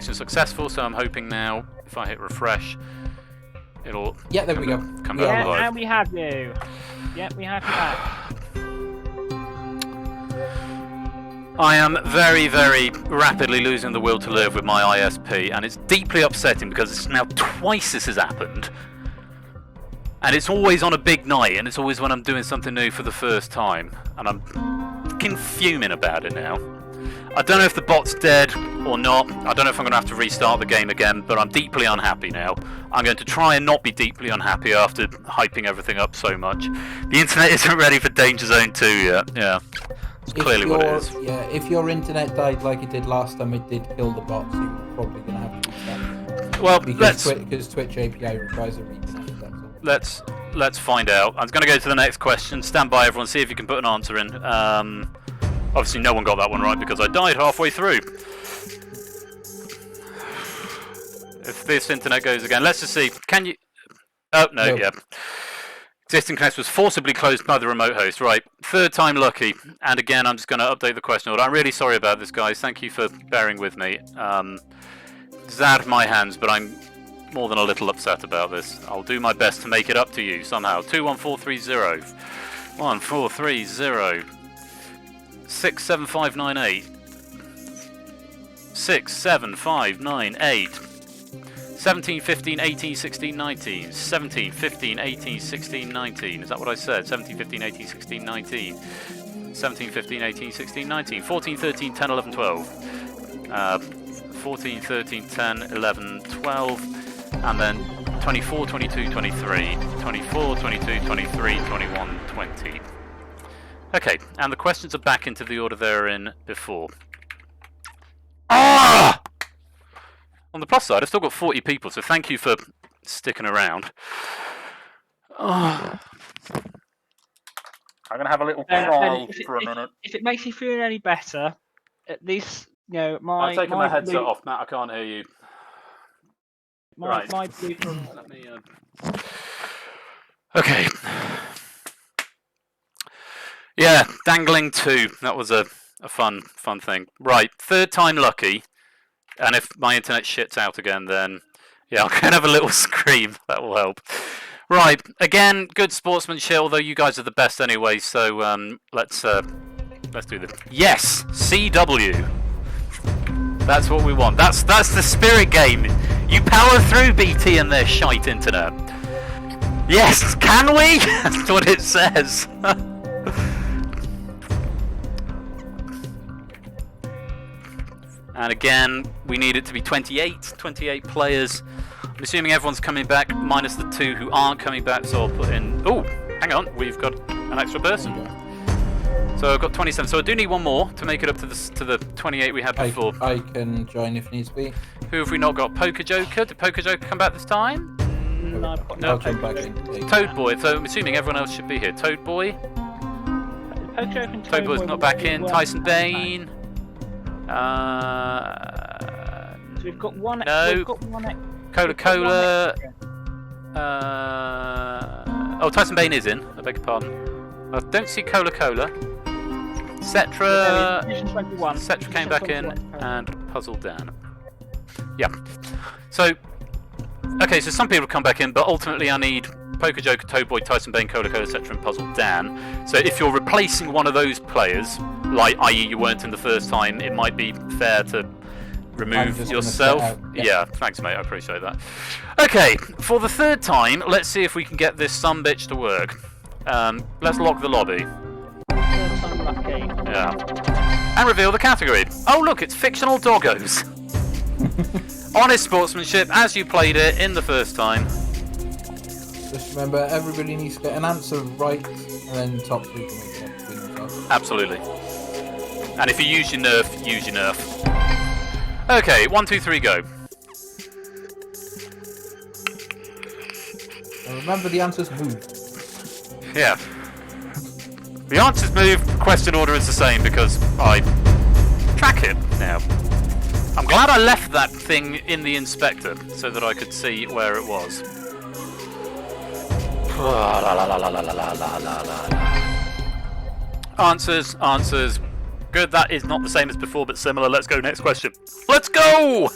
Successful, so I'm hoping now if I hit refresh, it'll there we go. Come back live. And we have you. Yep, we have you back. I am very, very rapidly losing the will to live with my ISP, and it's deeply upsetting because it's now twice this has happened. And it's always on a big night, and it's always when I'm doing something new for the first time. And I'm fucking fuming about it now. I don't know if the bot's dead or not. I don't know if I'm going to have to restart the game again, but I'm deeply unhappy now. I'm going to try and not be deeply unhappy after hyping everything up so much. The internet isn't ready for DangerZone 2 yet. Yeah, it's clearly what it is. Yeah, if your internet died like it did last time, it did kill the bots, you're probably going to have to restart. Well, because Twitch API requires a reconnect, that's all. Let's find out. I'm going to go to the next question. Stand by, everyone. See if you can put an answer in. Obviously, no one got that one right because I died halfway through. If this internet goes again, let's just see. Can you? Oh no, Nope. Yeah. Existing connection was forcibly closed by the remote host. Right, third time lucky. And again, I'm just going to update the question order. I'm really sorry about this, guys. Thank you for bearing with me. It's out of my hands, but I'm more than a little upset about this. I'll do my best to make it up to you somehow. 21430 1430 67598 67598 17, 15, 18, 16, 19 17, 15, 18, 16, 19 Is that what I said? 17, 15, 18, 16, 19 17, 15, 18, 16, 19 14, 13, 10, 11, 12 14, 13, 10, 11, 12 and then 24, 22, 23 24, 22, 23, 21, 20 Okay, and the questions are back into the order they were in before. Ah! On the plus side, I've still got 40 people, so thank you for sticking around. Oh. I'm going to have a little cry for a minute. If it makes you feel any better, at least, you know, I've taken my headset off, Matt, I can't hear you. My Let me... Okay. Yeah, dangling 2. That was a fun thing. Right, third time lucky. And if my internet shits out again, then yeah, I'll kind of have a little scream. That will help. Right, again, good sportsmanship. Although you guys are the best anyway, so let's do this. Yes, CW. That's what we want. That's the spirit game. You power through, BT, and their shite internet. Yes, can we? That's what it says. And again, we need it to be 28 players. I'm assuming everyone's coming back, minus the 2 who aren't coming back, so I'll put in... Oh, hang on, we've got an extra person. So I've got 27, so I do need one more to make it up to the 28 we had before. I can join if needs be. Who have we not got? Poker Joker? Did Poker Joker come back this time? No. I'll jump back in. Toad Boy, so I'm assuming everyone else should be here. Toad Boy? Toad Boy's not back in. Tyson Bane? So we've got one. No. We've got one. Cola. Oh, Tyson Bane is in. I beg your pardon. I don't see Cola. Cetra. Cetra came back in, and Puzzle Dan. Yeah. So, okay. So some people come back in, but ultimately I need Poker Joker, Toad Boy, Tyson Bane, Cola, Cetra, and Puzzle Dan. So if you're replacing one of those players, like i.e. you weren't in the first time, it might be fair to remove yourself. Yeah, thanks mate, I appreciate that. Okay, for the third time, let's see if we can get this sumbitch to work. Let's lock the lobby. Yeah. And reveal the category. Oh look, it's fictional doggos. Honest sportsmanship as you played it in the first time. Just remember, everybody needs to get an answer right, and then top 3 can make it between themselves. Absolutely. And if you use your nerf, use your nerf. Okay, 1, 2, 3, go. And remember, the answers move. Yeah. The answers move, question order is the same because I track it now. I'm glad I left that thing in the inspector so that I could see where it was. Answers. Good, that is not the same as before, but similar. Let's go, next question. Let's go!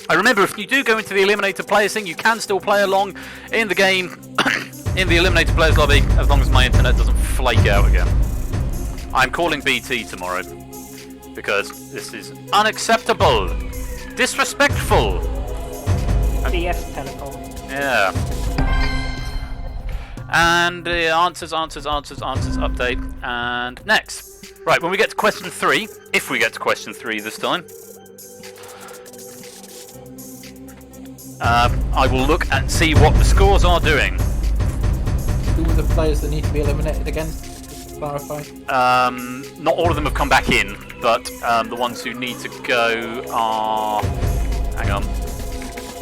I remember if you do go into the Eliminator Players thing, you can still play along in the game, in the Eliminator Players lobby, as long as my internet doesn't flake out again. I'm calling BT tomorrow, because this is unacceptable, disrespectful. DS Telecom. Yeah. And answers update, and next. Right, when we get to question 3, if we get to question 3 this time, I will look and see what the scores are doing. Who are the players that need to be eliminated again? Just to clarify. Not all of them have come back in, but the ones who need to go are... Hang on.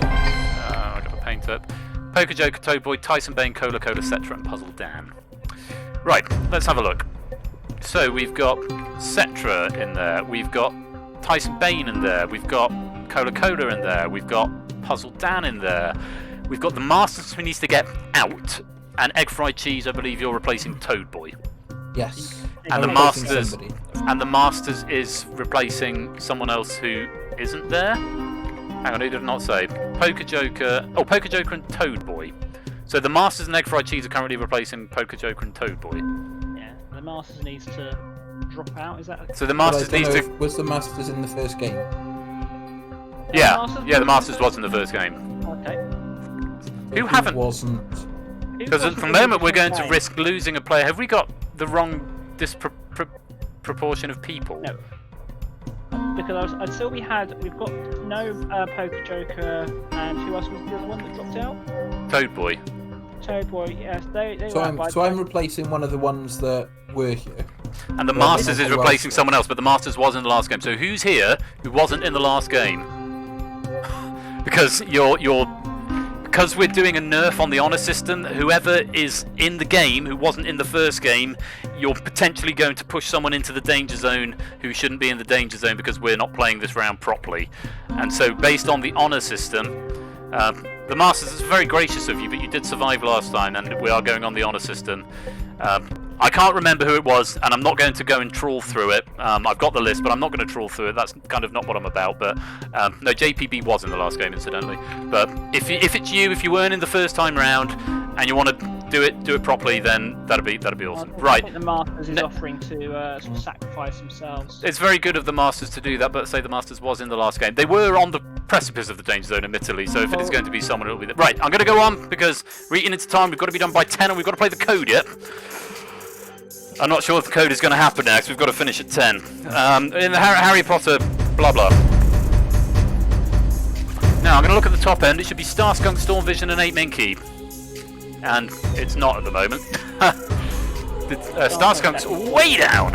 I got the paint up. Poker Joker, Toad Boy, Tyson Bane, Cola, Cetra, and Puzzle Dan. Right, let's have a look. So we've got Cetra in there, we've got Tyson Bane in there, we've got Cola in there, we've got Puzzle Dan in there, we've got the Masters who needs to get out, and Egg Fried Cheese, I believe you're replacing Toad Boy. Yes. And the Replacing Masters is replacing someone else who isn't there. Hang on, who did not say? Poker Joker. Oh, Poker Joker and Toad Boy. So the Masters and Egg Fried Cheese are currently replacing Poker Joker and Toad Boy. Yeah, the Masters needs to drop out. Is that? So the Masters needs to. Was the Masters in the first game? Yeah, the Masters was in the first game. Okay. Who haven't? Wasn't. Because at the moment we're going to risk losing a player. Have we got the wrong proportion of people? No. Because we've got no Poker Joker, and who else was the other one that dropped out? Toad Boy. Toad Boy, yes, they So I'm replacing one of the ones that were here. And the Masters is replacing someone else, but the Masters was in the last game. So who's here who wasn't in the last game? Because because we're doing a nerf on the honor system, whoever is in the game who wasn't in the first game, you're potentially going to push someone into the danger zone who shouldn't be in the danger zone because we're not playing this round properly. And so based on the honor system, the Masters is very gracious of you, but you did survive last time, and we are going on the honor system. I can't remember who it was, and I'm not going to go and trawl through it. I've got the list, but I'm not going to trawl through it. That's kind of not what I'm about. But no, JPB was in the last game, incidentally. But if it's you, if you weren't in the first time round, and you want to do it properly, then that'd be awesome. I think the Masters is offering to sort of sacrifice themselves. It's very good of the Masters to do that, but say the Masters was in the last game. They were on the precipice of the danger zone, admittedly. So if it is going to be someone, it'll be there. Right, I'm going to go on because we're eating into time. We've got to be done by 10, and we've got to play the code yet. I'm not sure if the code is going to happen next. We've got to finish at 10. In the Harry Potter blah blah. Now I'm going to look at the top end. It should be Starskunk, Storm Vision, and 8 Minky. And it's not at the moment. Starskunk's way down.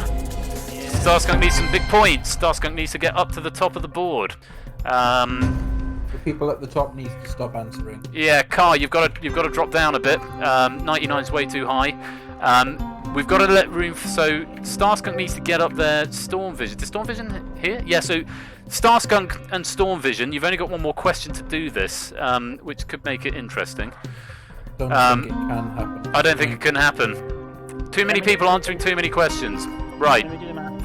Starskunk needs some big points. Starskunk needs to get up to the top of the board. The people at the top need to stop answering. Yeah, Car, you've got to drop down a bit. 99's way too high. We've got to let room for, so Starskunk needs to get up there. Storm Vision. Is Storm Vision here? Yeah, so Starskunk and Storm Vision, you've only got one more question to do this, which could make it interesting. Don't think it can happen. I don't think it can happen. Too many people answering too many questions. Right. Let me do the math.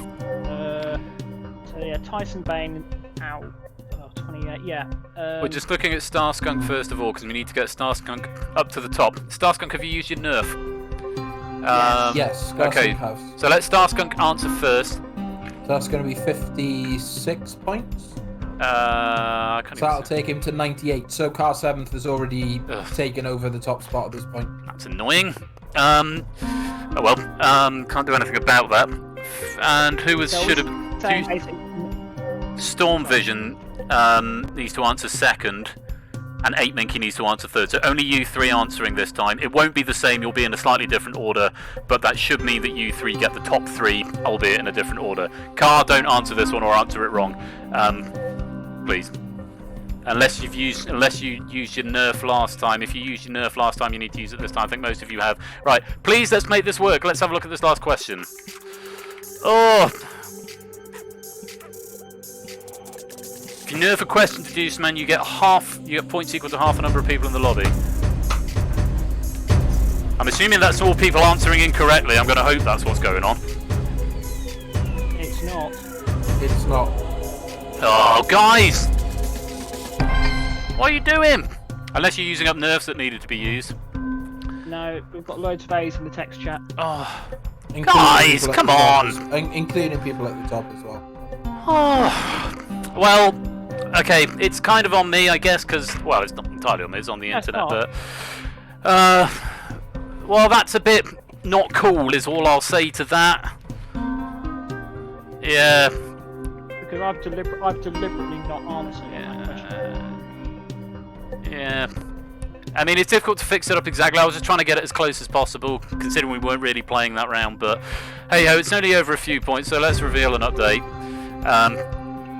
So yeah, Tyson Bane out. 28, yeah. We're just looking at Starskunk first of all, because we need to get Starskunk up to the top. Starskunk, have you used your nerf? Yes, okay. Have. So let Starskunk answer first. So that's going to be 56 points. I can't so that'll take him to 98. So Car 7th has already taken over the top spot at this point. That's annoying. Oh well, can't do anything about that. And who was Storm Vision needs to answer second, and 8 Minky needs to answer third. So only you three answering this time. It won't be the same. You'll be in a slightly different order, but that should mean that you three get the top 3, albeit in a different order. Car, don't answer this one or answer it wrong, please. Unless you used your nerf last time. If you used your nerf last time, you need to use it this time. I think most of you have. Right, please, let's make this work. Let's have a look at this last question. Oh. If you nerf a question to Deuce Man, you get points equal to half the number of people in the lobby. I'm assuming that's all people answering incorrectly. I'm going to hope that's what's going on. It's not. It's not. Oh, guys! What are you doing? Unless you're using up nerfs that needed to be used. No, we've got loads of A's in the text chat. Oh, Including guys, people at come the top on! including people at the top as well. Oh, well, okay, it's kind of on me, I guess, because, well, it's not entirely on me, it's on the No, it's internet, not. but, well, that's a bit not cool, is all I'll say to that. Yeah. Because I've deliberately not answered that question. Yeah. I mean, it's difficult to fix it up exactly. I was just trying to get it as close as possible, considering we weren't really playing that round. But hey ho, it's only over a few points, so let's reveal an update.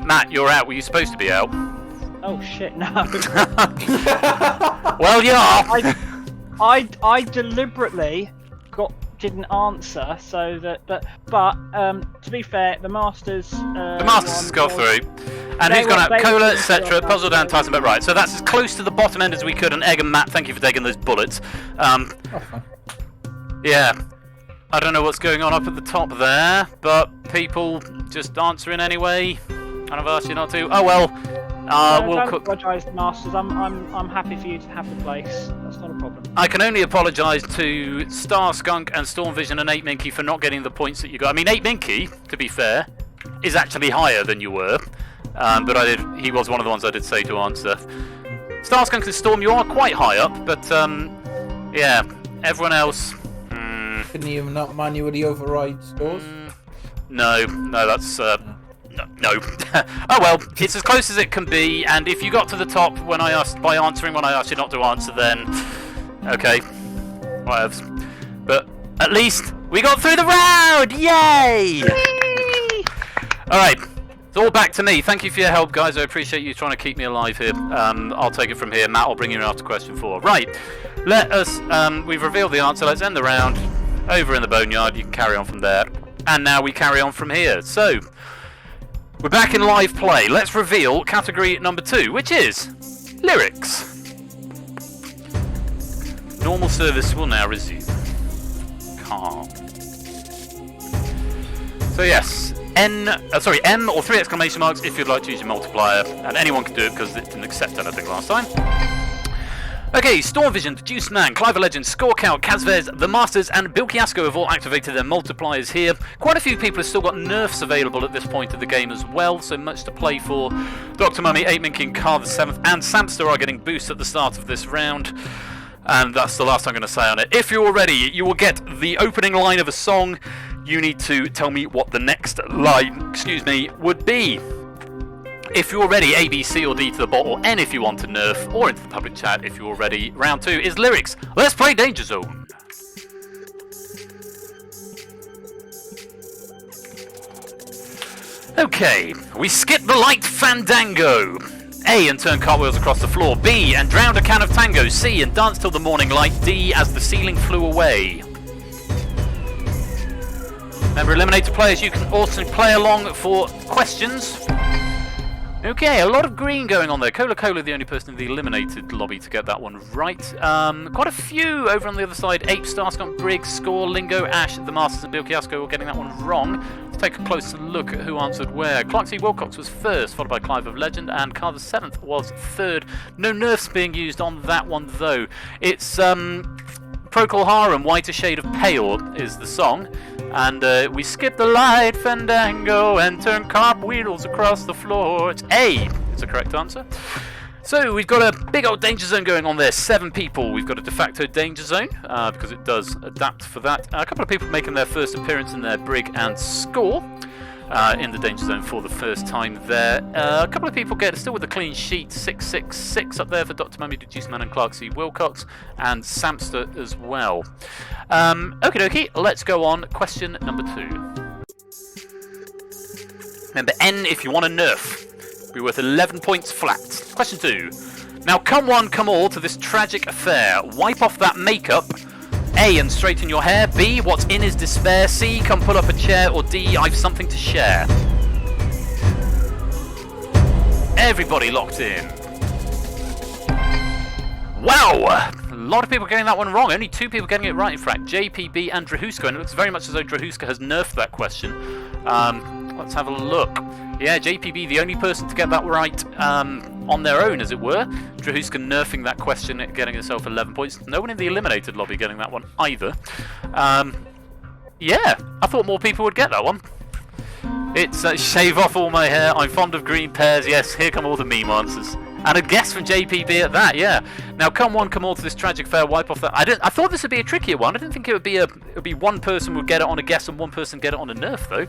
Matt, you're out. Were you supposed to be out? Oh shit, no. Well, you are. I deliberately didn't answer, so that but to be fair, the Masters. The Masters has got through. And who's gone out? Cola, etc. Puzzle down, Tyson, but right. So that's as close to the bottom end as we could. And Egg and Matt, thank you for taking those bullets. Yeah. I don't know what's going on up at the top there, but people just answering anyway. And I've asked you not to. Oh well. We'll don't apologise, Masters. I'm happy for you to have the place. That's not a problem. I can only apologise to Star Skunk and Storm Vision and 8 Minky for not getting the points that you got. I mean, 8 Minky, to be fair, is actually higher than you were. But he was one of the ones I did say to answer. Star Skunk and Storm, you are quite high up, but yeah, everyone else. Couldn't you not manually override scores? No, that's no. Oh well, it's as close as it can be. And if you got to the top when I asked by answering when I asked you not to answer, then okay, whatever. But at least we got through the round! Yay! All right. It's all back to me. Thank you for your help, guys. I appreciate you trying to keep me alive here. I'll take it from here. Matt, I'll bring you after question 4. Right. Let us... we've revealed the answer. Let's end the round. Over in the boneyard. You can carry on from there. And now we carry on from here. So, we're back in live play. Let's reveal category number 2, which is lyrics. Normal service will now resume. Calm. So, yes. M or 3 exclamation marks if you'd like to use your multiplier, and anyone can do it because it didn't accept anything last time. Okay, Storm Vision, Juice Man, Clive Legend, Scorecout, Kazvez, The Masters, and Bilkiasco have all activated their multipliers here. Quite a few people have still got nerfs available at this point of the game as well, so much to play for. Dr. Mummy, 8 Minky, and Car the 7th, and Samster are getting boosts at the start of this round. And that's the last I'm going to say on it. If you're ready, you will get the opening line of a song. You need to tell me what the next line, would be. If you're ready, A, B, C, or D to the bot, or N if you want to nerf, or into the public chat if you're ready. Round 2 is lyrics. Let's play Danger Zone. Okay, we skip the light fandango. A, and turn cartwheels across the floor. B, and drowned a can of tango. C, and dance till the morning light. D, as the ceiling flew away. Remember, eliminated players, you can also play along for questions. Okay, a lot of green going on there. Cola, the only person in the eliminated lobby to get that one right. Quite a few over on the other side. Ape, Starscomp, Briggs, Score, Lingo, Ash, The Masters, and Bilkiasco all getting that one wrong. Let's take a closer look at who answered where. Clark C. Wilcox was first, followed by Clive of Legend, and Car the 7th was third. No nerfs being used on that one, though. It's Procol Harum, Whiter Shade of Pale is the song. And we skip the light fandango and turn cartwheels across the floor. It's A is the correct answer. So we've got a big old danger zone going on there. 7 people. We've got a de facto danger zone because it does adapt for that. A couple of people making their first appearance in their Brig and Score in the danger zone for the first time there. A couple of people get still with a clean sheet. 666 up there for Dr. Mummy, Juice Man, and Clark C. Wilcox, and Samster as well. Okie dokie, let's go on. Question number 2. Remember, N if you want a nerf. Be worth 11 points flat. Question 2. Now come one, come all to this tragic affair. Wipe off that makeup. A, and straighten your hair. B, what's in is despair. C, come pull up a chair. Or D, I've something to share. Everybody locked in. Wow! A lot of people getting that one wrong. Only 2 people getting it right, in fact. JPB and Drahuska. And it looks very much as though Drahuska has nerfed that question. Let's have a look. Yeah, JPB, the only person to get that right. on their own, as it were. Drahuska nerfing that question, getting herself 11 points. No one in the eliminated lobby getting that one either. Yeah, I thought more people would get that one. It's shave off all my hair, I'm fond of green pears, yes, here come all the meme answers. And a guess from JPB at that, yeah. Now come all to this tragic affair, wipe off that. I thought this would be a trickier one. I didn't think it would be one person would get it on a guess and one person get it on a nerf though.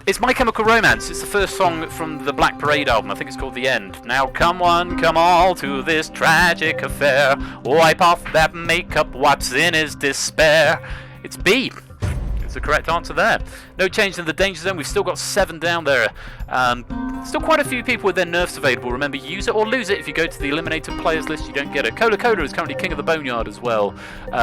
It's My Chemical Romance. It's the first song from the Black Parade album. I think it's called The End. Now come all to this tragic affair. Wipe off that makeup, what's in his despair. It's B. The correct answer there. No change in the danger zone. We've still got 7 down there. Still quite a few people with their nerfs available. Remember, use it or lose it. If you go to the eliminated players list, you don't get it. Cola is currently king of the boneyard as well.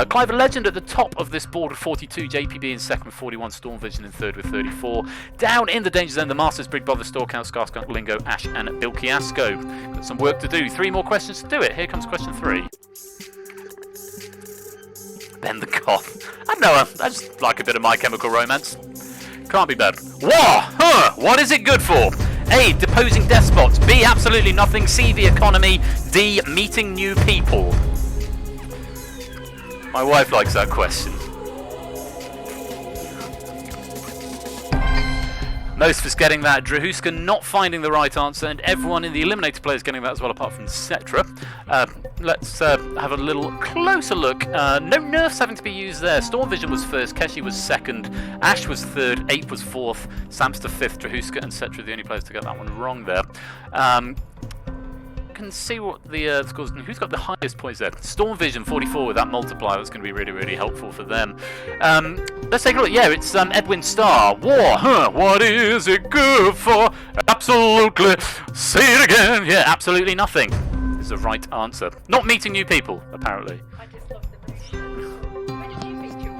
Clive Legend at the top of this board with 42. JPB in second with 41. Storm Vision in third with 34. Down in the danger zone, the Masters, Brig Brother, Stalkout, Scarskunk, Lingo, Ash, and Bilkiasco. Got some work to do. 3 more questions to do it. Here comes question 3. Then the cough. I don't know, I just like a bit of My Chemical Romance. Can't be bad. War! Huh! What is it good for? A. Deposing despots. B. Absolutely nothing. C. The economy. D. Meeting new people. My wife likes that question. Most of us getting that. Drahuska not finding the right answer, and everyone in the eliminated players getting that as well, apart from Cetra. Let's have a little closer look. No nerfs having to be used there. Storm Vision was first, Keshi was second, Ash was third, Ape was fourth, Samster fifth, Drahuska and Cetra the only players to get that one wrong there. Can see what the scores. Who's got the highest points there? Storm Vision 44 with that multiplier. That's going to be really, really helpful for them. Let's take a look. Yeah, it's Edwin Starr. War, huh? What is it good for? Absolutely. Say it again. Yeah, absolutely nothing is the right answer. Not meeting new people, apparently. I just love the notion. Where did you meet your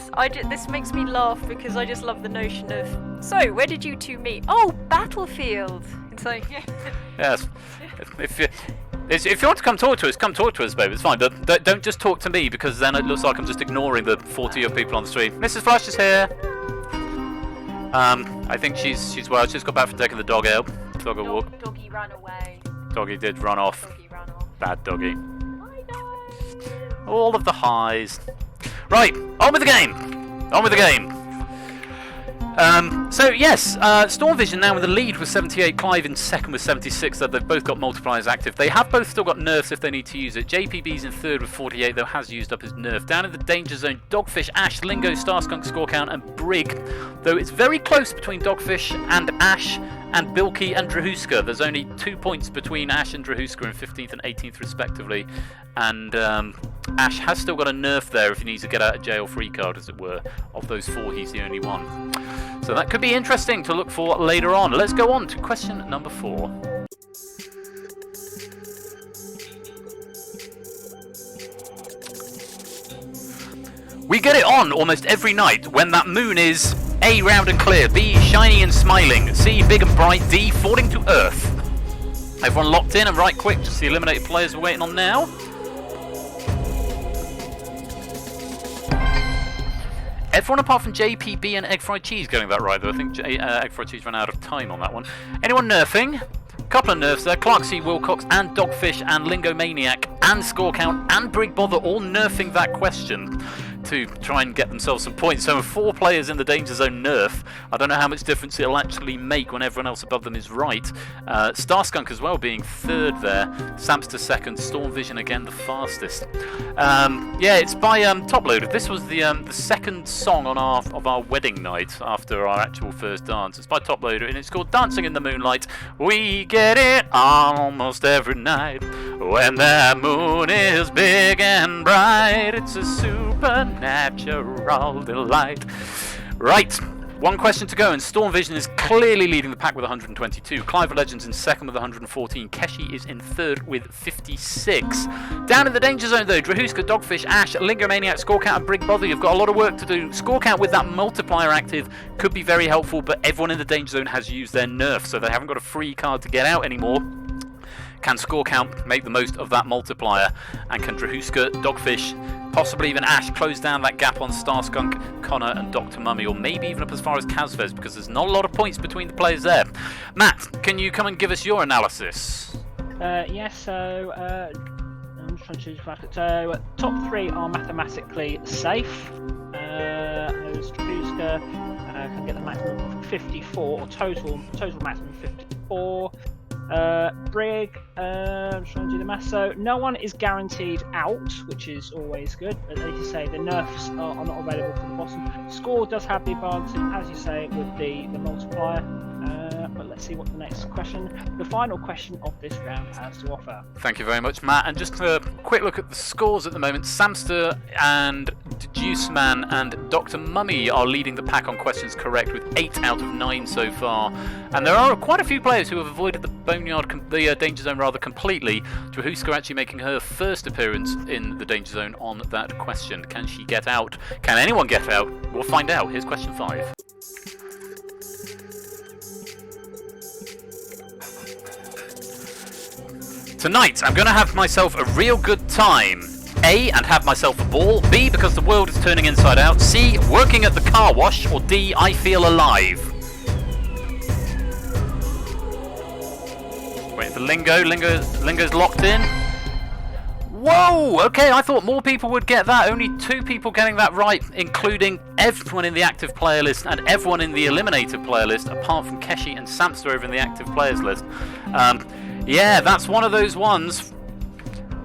quote? This makes me laugh because I just love the notion of. So, where did you two meet? Oh, Battlefield. It's like. Yes. If you want to come talk to us, babe. It's fine. But don't just talk to me because then it looks like I'm just ignoring the 40 of people on the street. Mrs. Flush is here. I think she's well. She's got back from taking the dog out. Dog a walk. Doggy ran away. Doggy did run off. Doggy ran off. Bad doggy. Hi guys. All of the highs. Right, on with the game. On with the game. So yes, Storm Vision now with the lead with 78, Clive in second with 76, so they've both got multipliers active. They have both still got nerfs if they need to use it. JPB's in third with 48, though has used up his nerf. Down in the danger zone, Dogfish, Ash, Lingo, Starskunk, Scorecount and Brig, though it's very close between Dogfish and Ash and Bilky and Drahuska. There's only 2 points between Ash and Drahuska in 15th and 18th respectively, and Ash has still got a nerf there if he needs to get out of jail free card, as it were. Of those 4, he's the only one. So that could be interesting to look for later on. Let's go on to question number 4. We get it on almost every night when that moon is A, round and clear, B, shiny and smiling, C, big and bright, D, falling to earth. Everyone locked in and right quick, just the eliminated players we're waiting on now. Everyone apart from JPB and Egg Fried Cheese getting that right, though. I think Egg Fried Cheese ran out of time on that one. Anyone nerfing? Couple of nerfs there. Clark C. Wilcox and Dogfish and Lingo Maniac and Scorecount and Brig Bother all nerfing that question to try and get themselves some points. So 4 players in the danger zone nerf. I don't know how much difference it'll actually make when everyone else above them is right. Starskunk as well being third there. Samster second. Storm Vision again the fastest. Yeah, it's by Top Loader. This was the second song on our wedding night after our actual first dance. It's by Top Loader and it's called Dancing in the Moonlight. We get it almost every night when that moon is big and bright. It's a supernatural delight. Right, 1 question to go, and Storm Vision is clearly leading the pack with 122. Clive Legends in second with 114. Keshi is in third with 56. Down in the danger zone though, Drahuska, Dogfish, Ash, Lingo Maniac, Scorecount and Brig Bother. You've got a lot of work to do. Scorecount with that multiplier active could be very helpful, but everyone in the danger zone has used their nerf, so they haven't got a free card to get out anymore. Can Score Count make the most of that multiplier? And can Drahuska, Dogfish, possibly even Ash close down that gap on Starskunk, Connor and Dr. Mummy, or maybe even up as far as Kazvez, because there's not a lot of points between the players there. Matt, can you come and give us your analysis? Yes, so I'm just trying to choose a bracket. So top 3 are mathematically safe. Strahuska can get the maximum of 54, or total maximum 54. Brig, I'm trying to do the math. So no one is guaranteed out, which is always good. But as you say, the nerfs are not available for the bottom. Score does have the advantage, as you say, with the multiplier. But let's see what the next question, the final question of this round, has to offer. Thank you very much, Matt. And just a quick look at the scores at the moment. Samster and Juiceman and Dr. Mummy are leading the pack on questions correct with 8 out of 9 so far. And there are quite a few players who have avoided the danger zone rather completely. Drahuska actually making her first appearance in the danger zone on that question. Can she get out? Can anyone get out? We'll find out. Here's question 5. Tonight, I'm going to have myself a real good time. A, and have myself a ball. B, because the world is turning inside out. C, working at the car wash. Or D, I feel alive. Waiting for Lingo. Lingo's locked in. Whoa! Okay, I thought more people would get that. Only 2 people getting that right, including everyone in the active player list and everyone in the eliminated player list, apart from Keshi and Samster over in the active players list. Yeah, that's one of those ones.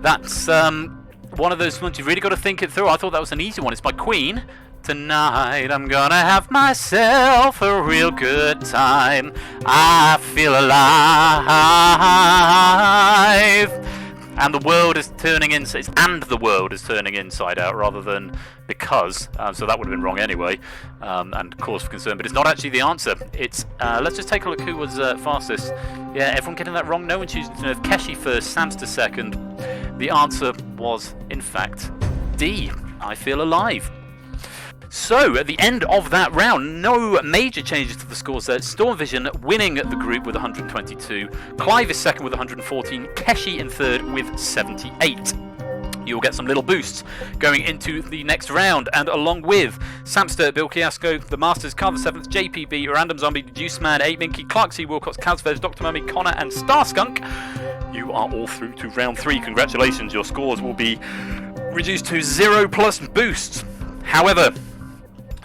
That's one of those ones you've really got to think it through. I thought that was an easy one. It's by Queen. Tonight I'm gonna have myself a real good time. I feel alive. And the world is turning inside. And the world is turning inside out rather than because. So that would have been wrong anyway. And cause for concern. But it's not actually the answer. It's let's just take a look who was fastest. Yeah, everyone getting that wrong. No one choosing to nerf. Keshi first, Samster second. The answer was, in fact, D. I feel alive. So, at the end of that round, no major changes to the scores there. Storm Vision winning the group with 122. Clive is second with 114. Keshi in third with 78. You'll get some little boosts going into the next round. And along with Samster, Bill Kiasco, The Masters, Carver 7th, JPB, Random Zombie, Juice Man, 8 Minky, Clark C. Wilcox, Kazvez, Dr. Mummy, Connor, and Starskunk, you are all through to round 3. Congratulations, your scores will be reduced to 0 plus boosts. However,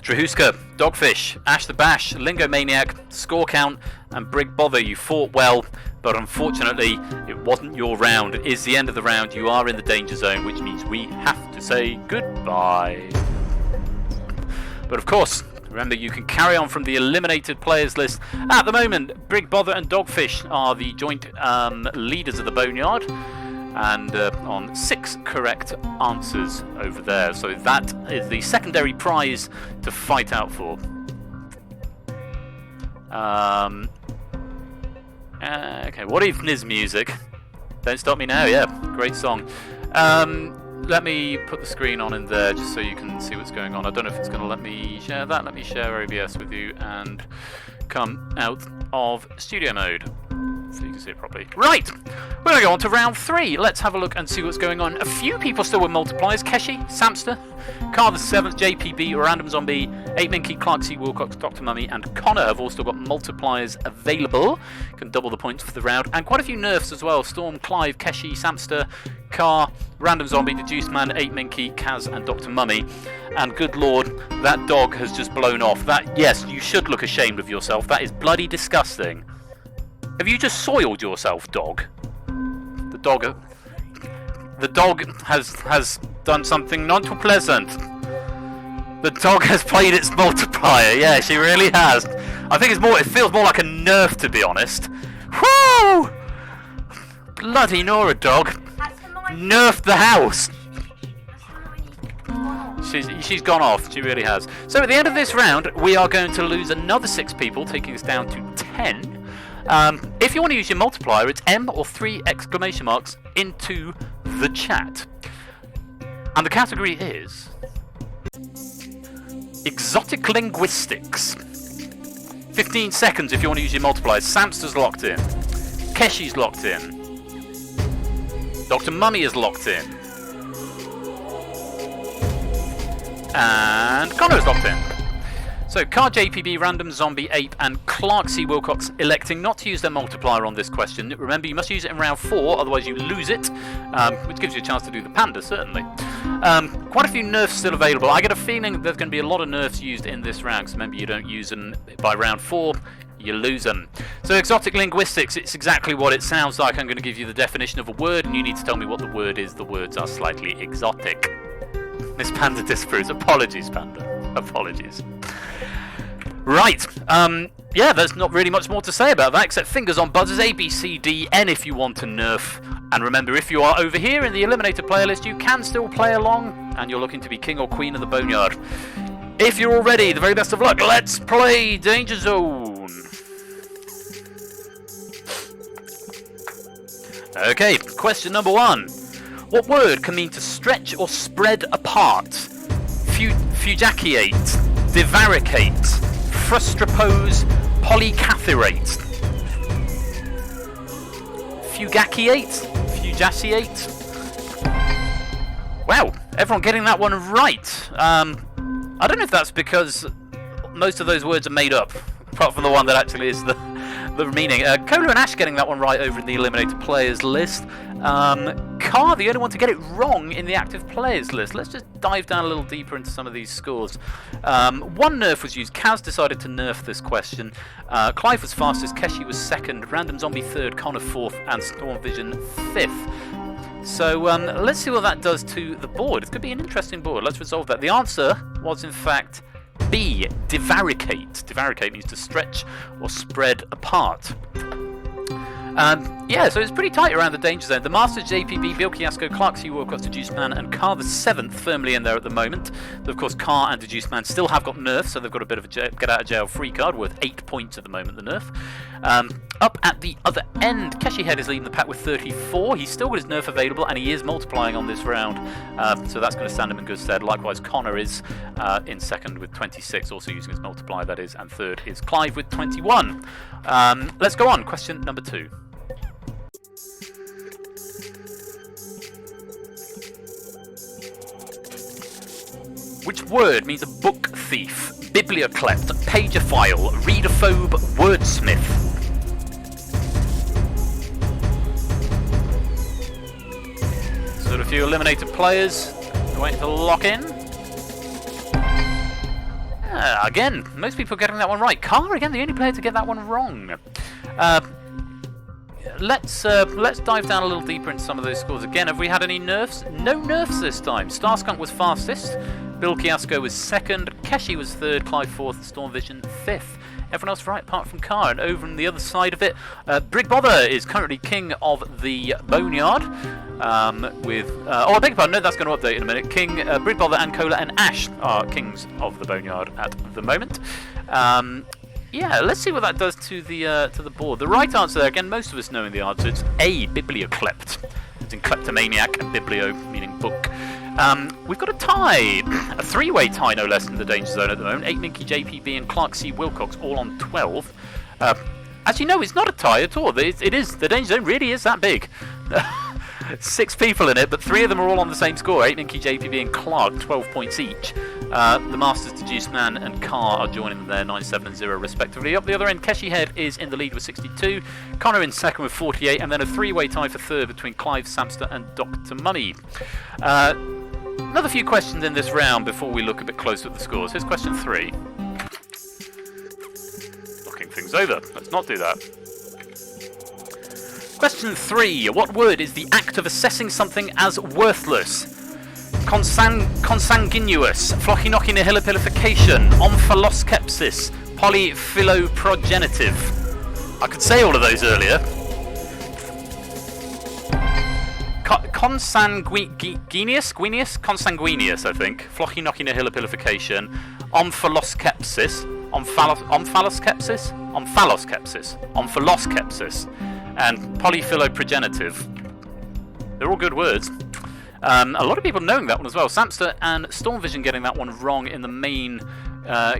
Drahuska, Dogfish, Ash the Bash, Lingo Maniac, Score Count, and Brig Bother, you fought well, but unfortunately, it wasn't your round. It is the end of the round. You are in the danger zone, which means we have to say goodbye. But of course, remember you can carry on from the eliminated players list. At the moment, Brig Bother and Dogfish are the joint leaders of the Boneyard. And on 6 correct answers over there. So that is the secondary prize to fight out for. Okay, what even is music? Don't Stop Me Now, yeah, great song. Let me put the screen on in there just so you can see what's going on. I don't know if it's going to let me share that. Let me share OBS with you and come out of studio mode so you can see it properly. Right, we're going to go on to round 3. Let's have a look and see what's going on. A few people still with multipliers. Keshi, Samster, Carver 7th, JPB, Random Zombie, 8 Minky, Clark C. Wilcox, Dr. Mummy, and Connor have all still got multipliers available. Can double the points for the round. And quite a few nerfs as well. Storm, Clive, Keshi, Samster, Car, Random Zombie, The Juice Man, 8 Minky, Kaz, and Dr. Mummy. And good lord, that dog has just blown off. That, yes, you should look ashamed of yourself. That is bloody disgusting. Have you just soiled yourself, dog? The dog has done something not too pleasant. The dog has played its multiplier. Yeah, she really has. I think it feels more like a nerf, to be honest. Whoo! Bloody Nora, dog. Nerfed the house. She's gone off. She really has. So at the end of this round, we are going to lose another 6 people, taking us down to 10. If you want to use your multiplier, it's M or 3 exclamation marks into the chat. And the category is exotic linguistics. 15 seconds if you want to use your multipliers. Samster's locked in. Keshi's locked in. Dr. Mummy is locked in. And Connor is locked in. So Car, JPB, Random, Zombie, Ape, and Clark C. Wilcox electing not to use their multiplier on this question. Remember, you must use it in round 4, otherwise you lose it, which gives you a chance to do the panda, certainly. Quite a few nerfs still available. I get a feeling there's going to be a lot of nerfs used in this round, because remember, you don't use them by round 4, you lose them. So exotic linguistics, it's exactly what it sounds like. I'm going to give you the definition of a word, and you need to tell me what the word is. The words are slightly exotic. Miss Panda disapproves. Apologies, Panda. Apologies. Right, yeah, there's not really much more to say about that, except fingers on buzzers, A, B, C, D, N if you want to nerf. And remember, if you are over here in the Eliminator player list, you can still play along, and you're looking to be king or queen of the Boneyard. If you're all ready, the very best of luck, let's play Danger Zone. Okay, question number 1. What word can mean to stretch or spread apart? Fujaciate, divaricate, frustrapose, polycathorate. Fujaciate? Wow, everyone getting that one right. I don't know if that's because most of those words are made up, apart from the one that actually is the meaning. Cola and Ash getting that one right over in the Eliminated Players list. Car, the only one to get it wrong in the active players list. Let's just dive down a little deeper into some of these scores. One nerf was used. Kaz decided to nerf this question. Clive was fastest, Keshi was second, Random Zombie third, Connor fourth, and Storm Vision fifth. So let's see what that does to the board. It could be an interesting board. Let's resolve that. The answer was in fact B, divaricate. Divaricate means to stretch or spread apart. Yeah, so it's pretty tight around the danger zone. The Masters, JPB, Bill Kiasco, Clark C. Wilcox, Deduced Man, and Car the 7th firmly in there at the moment. But of course, Car and Deduced Man still have got nerfs, so they've got a bit of a get out of jail free card worth 8 points at the moment, the nerf. Up at the other end, Keshi Head is leading the pack with 34. He's still got his nerf available, and he is multiplying on this round, so that's going to stand him in good stead. Likewise, Connor is in second with 26, also using his multiplier, that is, and third is Clive with 21. Let's go on. Question number 2. Which word means a book thief, biblioclept, pageophile, readerphobe, wordsmith? So a few eliminated players waiting to lock in. Again, most people are getting that one right. Car, again, the only player to get that one wrong. Let's dive down a little deeper into some of those scores. Again, have we had any nerfs? No nerfs this time. Starskunk was fastest. Bill Kiasco was second, Keshi was third, Clive fourth, and Storm Vision fifth. Everyone else right apart from Car. And over on the other side of it, Brig Bother is currently king of the Boneyard. I beg your pardon, no, that's going to update in a minute. Brig Bother and Cola and Ash are kings of the Boneyard at the moment. Yeah, let's see what that does to the board. The right answer there, again, most of us knowing the answer, it's A, biblioclept. It's in kleptomaniac and biblio, meaning book. We've got a tie, a three-way tie no less in the danger zone at the moment. 8 Minky, JPB, and Clark C. Wilcox all on 12. Actually, no, it's not a tie at all. It is, the danger zone really is that big. 6 people in it, but 3 of them are all on the same score. 8 Minky, JPB, and Clark, 12 points each. The Masters, Deduced Man, and Car are joining them there, 9, 7, and 0 respectively. Up the other end, Keshi Head is in the lead with 62. Connor in second with 48, and then a three-way tie for third between Clive, Samster, and Dr. Mummy. Another few questions in this round before we look a bit closer at the scores. Here's question 3. Knocking things over. Let's not do that. Question 3. What word is the act of assessing something as worthless? Consanguineous, flocchinochinihilipilification, omphaloskepsis, polyphiloprogenitive. I could say all of those earlier. Consanguineous, I think. Flocchinochinihilipilification, omphaloskepsis, omphaloskepsis, and polyphiloprogenitive. They're all good words. A lot of people knowing that one as well. Samster and Storm Vision getting that one wrong in the main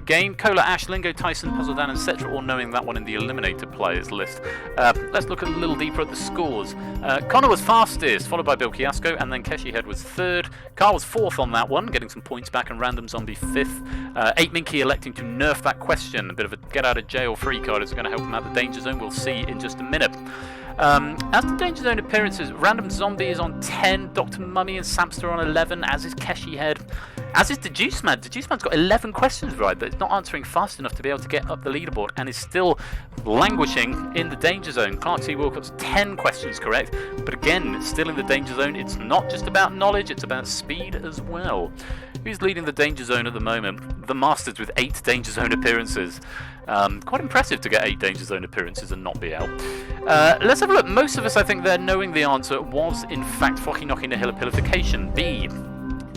game. Cola, Ash, Lingo, Tyson, Puzzle Dan, etc. all knowing that one in the eliminated players list. Let's look a little deeper at the scores. Connor was fastest, followed by Bill Kiasco, and then Keshi Head was third. Carl was fourth on that one, getting some points back, and Random Zombie fifth. 8 Minky electing to nerf that question. A bit of a get out of jail free card is going to help him out the Danger Zone. We'll see in just a minute. As the Danger Zone appearances, Random Zombie is on 10, Dr. Mummy and Samster on 11, as is Keshi Head, as is Deduce Man. Deduce Man's got 11 questions right, but it's not answering fast enough to be able to get up the leaderboard, and is still languishing in the Danger Zone. Clark C. Wilcox, 10 questions correct, but again, still in the Danger Zone. It's not just about knowledge, it's about speed as well. Who's leading the Danger Zone at the moment? The Masters with 8 Danger Zone appearances. Quite impressive to get 8 Danger Zone appearances and not be out. Let's have a look. Most of us, I think, there knowing the answer was, in fact, Flocky Knocking Nihilipilification. B,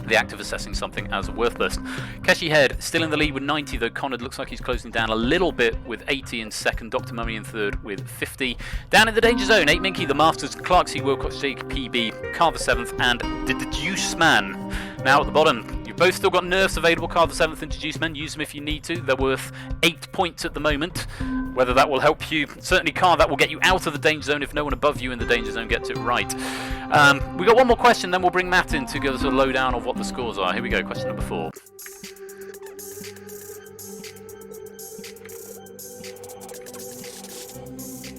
the act of assessing something as worthless. Keshi Head still in the lead with 90, though Conrad looks like he's closing down a little bit with 80 in second. Dr. Mummy in third with 50. Down in the Danger Zone, 8 Minky, the Masters, Clark C. Wilcox, Jake PB, Carver 7th, and the Deduce Man. Now at the bottom, you've both still got nerfs available. Carver 7th and Deduce Man. Use them if you need to. They're worth 8 points at the moment. Whether that will help you, certainly Carver, that will get you out of the Danger Zone if no one above you in the Danger Zone gets it right. We've got one more question, then we'll bring Matt in to give us a lowdown of what the scores are. Here we go, question number 4.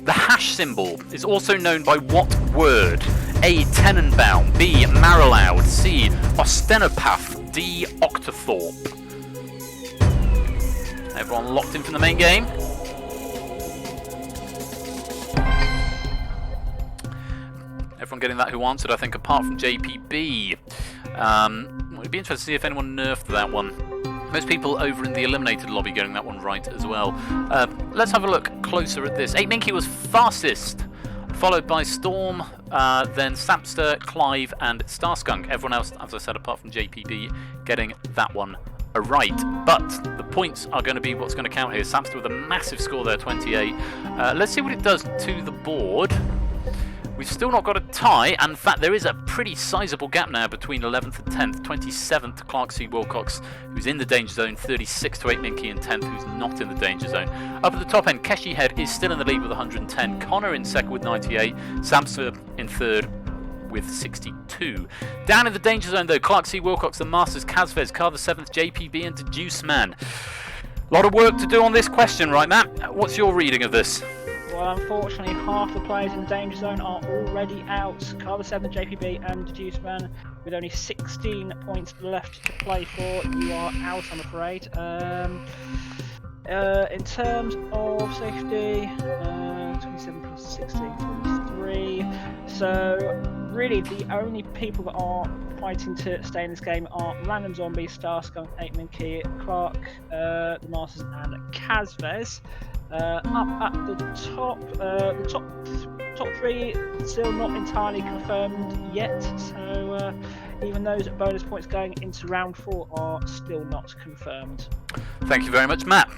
The hash symbol is also known by what word? A. Tenenbaum, B. Mariloud, C. Ostenopath, D. Octothorpe. Everyone locked in from the main game? Everyone getting that who answered, I think, apart from JPB. It'd be interesting to see if anyone nerfed that one. Most people over in the eliminated lobby getting that one right as well. Let's have a look closer at this. 8 Minky was fastest, followed by Storm, then Sapster, Clive, and Starskunk. Everyone else, as I said, apart from JPB, getting that one right. But the points are going to be what's going to count here. Sapster with a massive score there, 28. Let's see what it does to the board. We've still not got a tie, and in fact there is a pretty sizable gap now between 11th and 10th. 27th to Clark C. Wilcox, who's in the Danger Zone, 36th to 8 Minky, and 10th, who's not in the Danger Zone. Up at the top end, Keshi Head is still in the lead with 110, Connor in second with 98, Samster in third with 62. Down in the Danger Zone though, Clark C. Wilcox, the Masters, Kazvez, Carver 7th, JPB, and Deduce Man. A lot of work to do on this question, right, Matt? What's your reading of this? Well, unfortunately, half the players in the Danger Zone are already out. Carver 7, JPB, and Deduce Man, with only 16 points left to play for. You are out, I'm afraid. In terms of safety, 27 plus 16, 43. So, really, the only people that are fighting to stay in this game are Random Zombie, Starskunk, 8 Minky, Clark, the Masters, and Kazvez. Up at the top 3 still not entirely confirmed yet, so even those bonus points going into round 4 are still not confirmed. Thank you very much, Matt.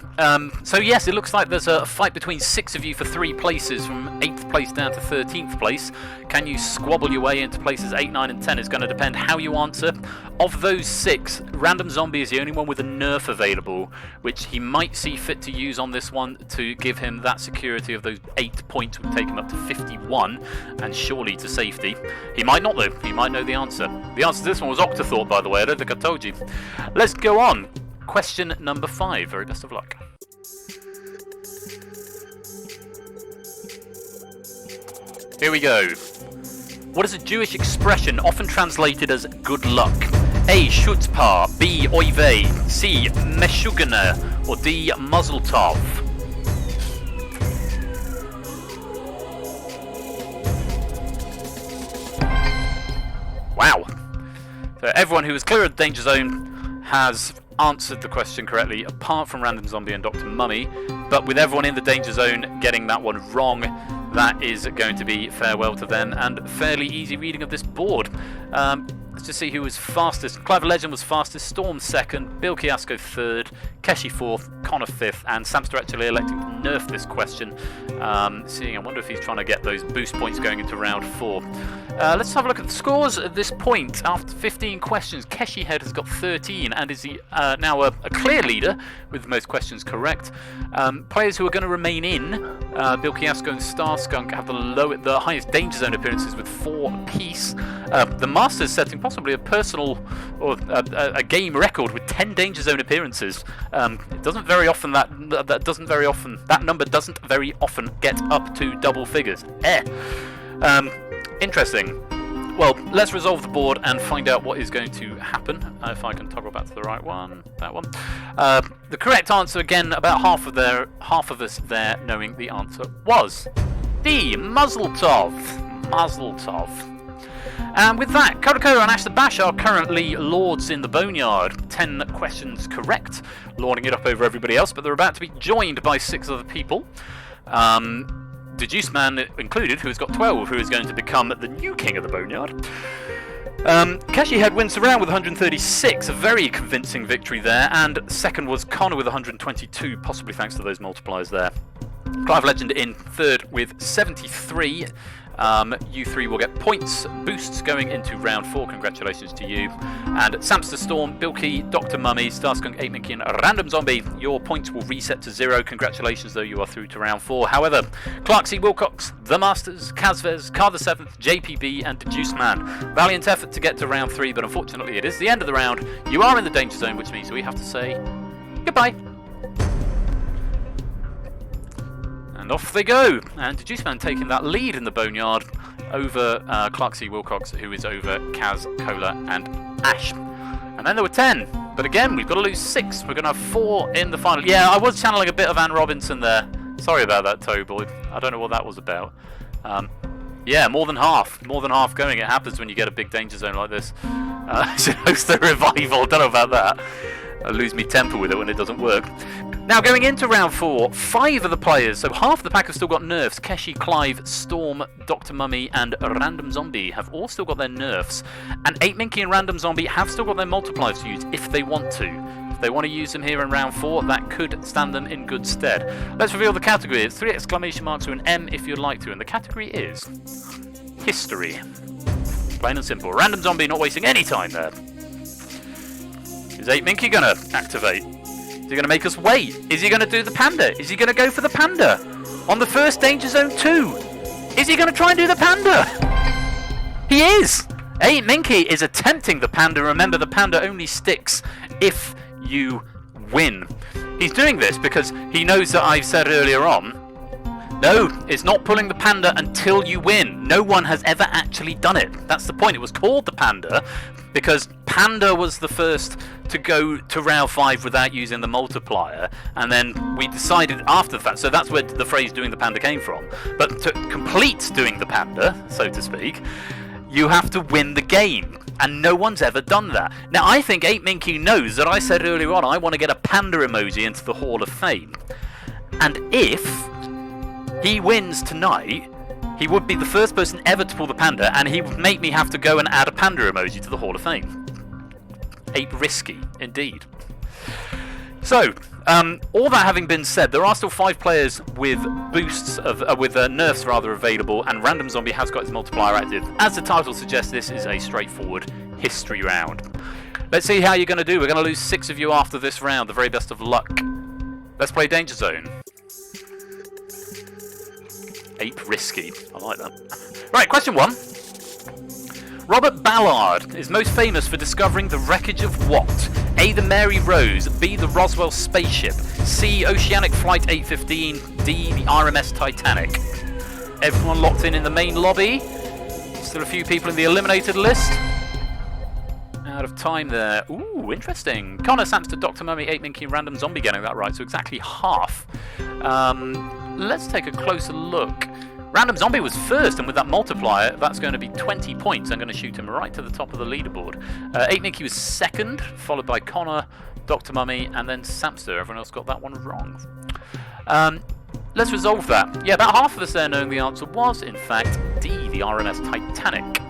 So yes, it looks like there's a fight between 6 of you for 3 places, from 8th place down to 13th place. Can you squabble your way into places 8, 9 and 10 is going to depend how you answer. Of those 6, Random Zombie is the only one with a nerf available, which he might see fit to use on this one to give him that security of those 8 points would take him up to 51, and surely to safety. He might not though, he might know the answer. The answer to this one was Octothorpe, by the way, I don't think I told you. Let's go on. Question number 5, very best of luck. Here we go. What is a Jewish expression often translated as good luck? A. Shutzpah, B. Oivey, C. Meshugana, or D. Mazel Tov? Wow. So everyone who was clear of the Danger Zone has answered the question correctly, apart from Random Zombie and Dr. Mummy. But with everyone in the Danger Zone getting that one wrong, that is going to be farewell to them and fairly easy reading of this board. Let's just see who was fastest. Clever Legend was fastest, Storm second, Bill Kiasco third, Keshi fourth, Connor fifth, and Samster actually electing to nerf this question. I wonder if he's trying to get those boost points going into round 4. Let's have a look at the scores at this point. After 15 questions, Keshi Head has got 13 and is now a clear leader with the most questions correct. Players who are going to remain in, Bill Kiasco and Starskunk have the highest Danger Zone appearances with 4 apiece. The Masters setting possibly a personal or a game record with 10 Danger Zone appearances. It doesn't very often that number doesn't very often get up to double figures. Interesting. Well, let's resolve the board and find out what is going to happen. If I can toggle back to the right one, that one. The correct answer, again, about half of us there knowing the answer was D. Mazel Tov. Mazel Tov. And with that, Kodakora and Ash the Bash are currently lords in the Boneyard. 10 questions correct, lording it up over everybody else, but they're about to be joined by 6 other people. The Juice Man included, who's got 12, who is going to become the new king of the Boneyard. Keshi Head wins the round with 136, a very convincing victory there, and second was Connor with 122, possibly thanks to those multipliers there. Clive Legend in third with 73. You 3 will get points boosts going into round 4. Congratulations to you. And Samster Storm, Bilky, Dr. Mummy, Starskunk, 8 Minky, and Random Zombie, your points will reset to 0. Congratulations, though, you are through to round 4. However, Clark C. Wilcox, The Masters, Kazvez, Car the 7th, JPB, and Juice Man. Valiant effort to get to round 3, but unfortunately, it is the end of the round. You are in the Danger Zone, which means we have to say goodbye. And off they go, and Juice Man taking that lead in the Boneyard over Clark C. Wilcox, who is over Kaz, Cola, and Ash. And then there were 10, but again, we've got to lose 6. We're going to have 4 in the final. Yeah, I was channeling a bit of Anne Robinson there. Sorry about that, Toeboy. I don't know what that was about. Yeah, more than half going. It happens when you get a big Danger Zone like this. Should host the revival, don't know about that. I lose me temper with it when it doesn't work. Now going into round 4, 5 of the players, so half the pack have still got nerfs. Keshi, Clive, Storm, Dr. Mummy, and Random Zombie have all still got their nerfs. And 8 Minky and Random Zombie have still got their multipliers to use if they want to. If they want to use them here in round 4, that could stand them in good stead. Let's reveal the category. It's 3 exclamation marks or an M if you'd like to, and the category is history. Plain and simple. Random Zombie not wasting any time there. Is 8 Minky gonna activate? Is he going to make us wait? Is he going to do the panda? Is he going to go for the panda? On the first Danger Zone 2? Is he going to try and do the panda? He is! 8 Minky is attempting the panda. Remember, the panda only sticks if you win. He's doing this because he knows that I've said earlier on, no, it's not pulling the panda until you win. No one has ever actually done it. That's the point. It was called the panda because panda was the first to go to round 5 without using the multiplier, and then we decided after the fact, so that's where the phrase doing the panda came from. But to complete doing the panda, so to speak, you have to win the game, and no one's ever done that. Now I think 8 Minky knows that I said earlier on I want to get a panda emoji into the Hall of Fame, and if he wins tonight, he would be the first person ever to pull the panda, and he would make me have to go and add a panda emoji to the Hall of Fame. 8 risky, indeed. So, all that having been said, there are still 5 players with boosts nerfs rather available, and Random Zombie has got his multiplier active. As the title suggests, this is a straightforward history round. Let's see how you're going to do. We're going to lose 6 of you after this round. The very best of luck. Let's play Danger Zone. 8 risky. I like that. Right, question 1. Robert Ballard is most famous for discovering the wreckage of what? A. The Mary Rose, B. The Roswell spaceship, C. Oceanic Flight 815, D. The RMS Titanic. Everyone locked in the main lobby. Still a few people in the eliminated list. Out of time there. Ooh, interesting. Connor, Samster, Dr. Mummy, 8 Minky, and Random Zombie getting that right, so exactly half. Let's take a closer look. Random Zombie was first, and with that multiplier, that's going to be 20 points. I'm going to shoot him right to the top of the leaderboard. 8 Minky was second, followed by Connor, Dr. Mummy, and then Samster. Everyone else got that one wrong. Let's resolve that. Yeah, about half of us there knowing the answer was, in fact, D, the RMS Titanic.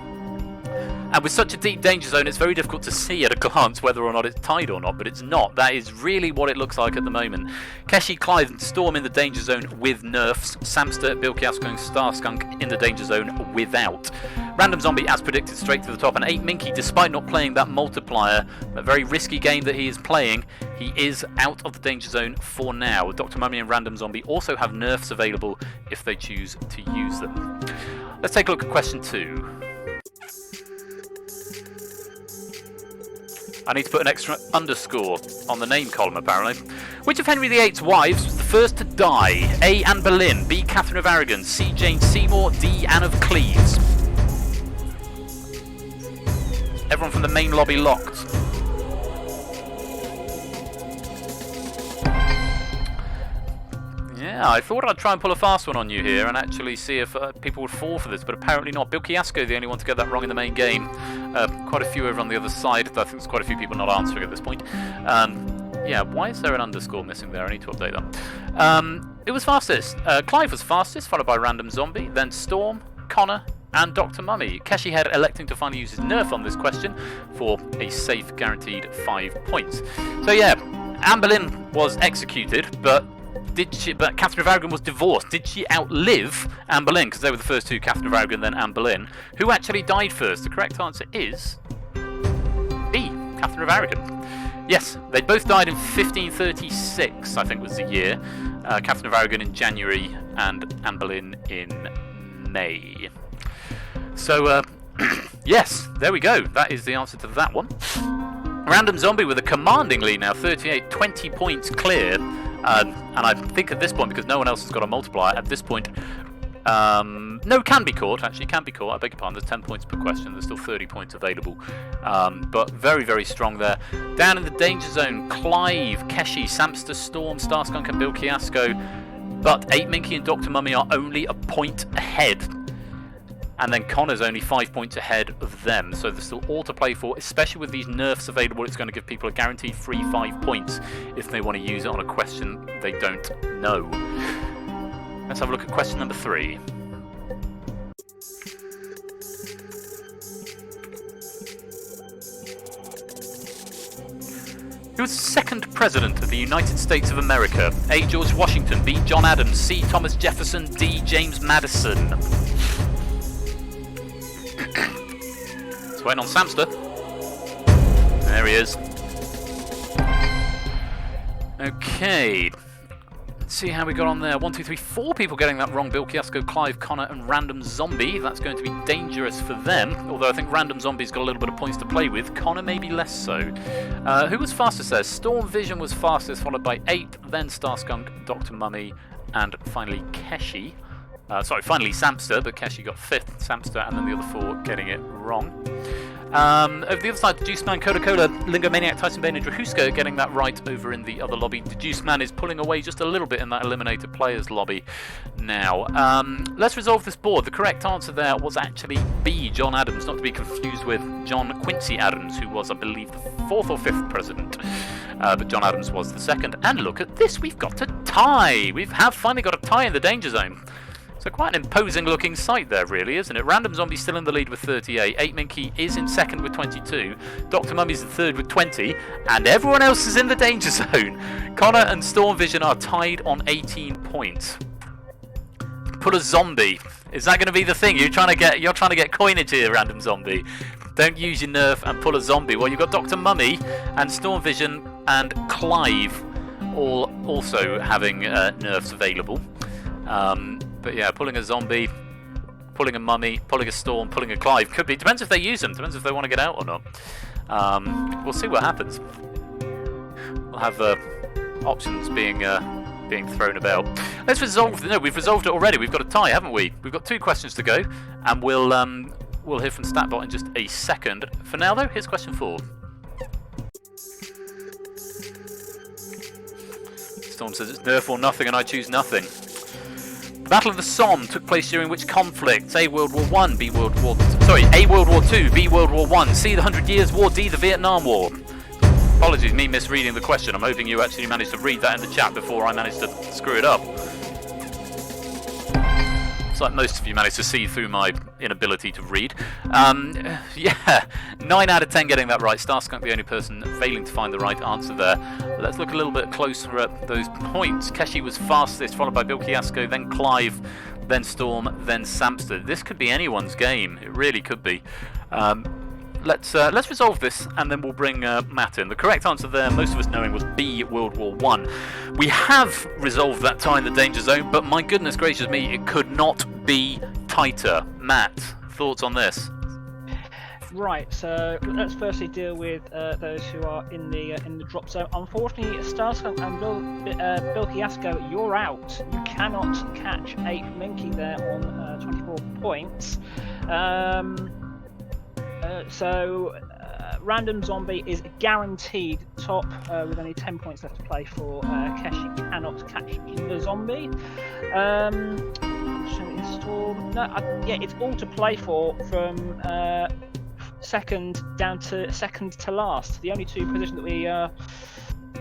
And with such a deep danger zone, it's very difficult to see at a glance whether or not it's tied or not, but it's not. That is really what it looks like at the moment. Keshi, Clive and Storm in the danger zone with nerfs. Samster, Bilkiasko and Starskunk in the danger zone without. Random Zombie, as predicted, straight to the top. And 8 Minky, despite not playing that multiplier, a very risky game that he is playing, he is out of the danger zone for now. Dr. Mummy and Random Zombie also have nerfs available if they choose to use them. Let's take a look at question 2. I need to put an extra underscore on the name column, apparently. Which of Henry VIII's wives was the first to die? A. Anne Boleyn, B. Catherine of Aragon, C. Jane Seymour, D. Anne of Cleves. Everyone from the main lobby locked. Yeah, I thought I'd try and pull a fast one on you here and actually see if people would fall for this, but apparently not. Bilkiasko, the only one to get that wrong in the main game. Quite a few over on the other side. I think there's quite a few people not answering at this point. Yeah, why is there an underscore missing there? I need to update that. It was fastest. Clive was fastest, followed by Random Zombie, then Storm, Connor, and Dr. Mummy. Keshi Head electing to finally use his nerf on this question for a safe guaranteed 5 points. So yeah, Anne Boleyn was executed, but Catherine of Aragon was divorced. Did she outlive Anne Boleyn? Because they were the first two, Catherine of Aragon, then Anne Boleyn. Who actually died first? The correct answer is B, Catherine of Aragon. Yes, they both died in 1536, I think was the year. Catherine of Aragon in January and Anne Boleyn in May. So, yes, there we go. That is the answer to that one. Random Zombie with a commanding lead now, 38, 20 points clear. And I think at this point, because no one else has got a multiplier, at this point, no, can be caught, actually, can be caught, I beg your pardon, there's 10 points per question, there's still 30 points available, but very, very strong there. Down in the danger zone, Clive, Keshi, Samster, Storm, Starskunk and Bilkiasko, but 8 Minky and Dr. Mummy are only a point ahead. And then Connor's only 5 points ahead of them, so there's still all to play for, especially with these nerfs available. It's going to give people a guaranteed free 5 points if they want to use it on a question they don't know. Let's have a look at question number 3. Who was the second president of the United States of America? A. George Washington, B. John Adams, C. Thomas Jefferson, D. James Madison. Waiting on Samster. There he is. Okay. Let's see how we got on there. 1, 2, 3, 4 people getting that wrong. Bilkiasko, Clive, Connor, and Random Zombie. That's going to be dangerous for them. Although I think Random Zombie's got a little bit of points to play with. Connor maybe less so. Who was fastest there? Storm Vision was fastest, followed by 8, then Starskunk, Dr. Mummy, and finally Keshi. Finally Samster, but Keshi got 5th, Samster, and then the other 4 getting it wrong. Over the other side, Juice Man, Coca-Cola, Lingo Maniac, Tyson Bane, and Drahuska getting that right over in the other lobby. The Juice Man is pulling away just a little bit in that eliminated players lobby now. Let's resolve this board. The correct answer there was actually B, John Adams, not to be confused with John Quincy Adams, who was, I believe, the 4th or 5th president. But John Adams was the 2nd. And look at this, we've got a tie. We have finally got a tie in the danger zone. So quite an imposing looking sight there, really, isn't it? Random Zombie still in the lead with 38. 8 Minky is in 2nd with 22. Dr. Mummy's in 3rd with 20. And everyone else is in the danger zone. Connor and Storm Vision are tied on 18 points. Put a zombie. Is that going to be the thing? You're trying to get coinage here, Random Zombie. Don't use your nerf and pull a zombie. Well, you've got Dr. Mummy and Storm Vision and Clive all also having nerfs available. But yeah, pulling a zombie, pulling a mummy, pulling a storm, pulling a Clive could be. Depends if they use them. Depends if they want to get out or not. We'll see what happens. We'll have options being thrown about. Let's resolve. No, we've resolved it already. We've got a tie, haven't we? We've got 2 questions to go, and we'll hear from Statbot in just a second. For now, though, here's question 4. Storm says it's nerf or nothing, and I choose nothing. The Battle of the Somme took place during which conflict? A. World War I, B. A. World War II, B. World War I, C. The 100 Years' War, D. The Vietnam War. Apologies, me misreading the question. I'm hoping you actually managed to read that in the chat before I managed to screw it up. Looks like most of you managed to see through my inability to read. Yeah, 9 out of 10 getting that right. Starskunk the only person failing to find the right answer there. Let's look a little bit closer at those points. Keshi was fastest, followed by Bill Kiasko, then Clive, then Storm, then Samster. This could be anyone's game. It really could be. Let's resolve this, and then we'll bring Matt in. The correct answer there, most of us knowing, was B, World War I. We have resolved that tie in the danger zone, but my goodness gracious me, it could not be tighter. Matt, thoughts on this? Right, so let's firstly deal with those who are in the drop zone. Unfortunately, Starskunk and Bill Kiasko, you're out. You cannot catch 8 Minky there on 24 points. So Random Zombie is guaranteed top with only 10 points left to play for. Keshi cannot catch the zombie. Storm. No, yeah, it's all to play for from second down to second to last. The only 2 positions that we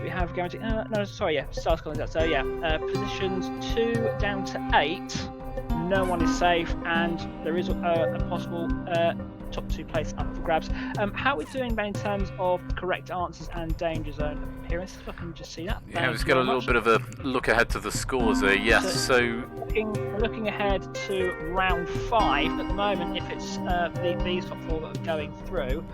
have guaranteed. No, sorry, yeah, Starskunk is that. So yeah, positions 2 down to 8. No one is safe, and there is a possible top 2 place up for grabs. How are we doing, Ben, in terms of correct answers and danger zone appearances? If I can just see that. Yeah, we've got a little bit of a look ahead to the scores there. Yes, so looking ahead to round 5 at the moment. If it's these top 4 that are going through,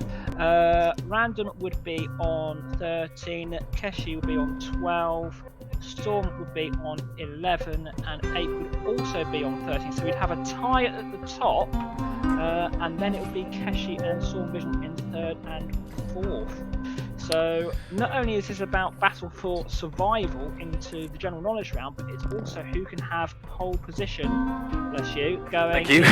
Random would be on 13, Keshi would be on 12. Storm would be on 11, and 8 would also be on 13. So we'd have a tie at the top, and then it would be Keshi and Storm Vision in 3rd and 4th. So not only is this about battle for survival into the general knowledge round, but it's also who can have pole position. Bless you. Going. Thank you.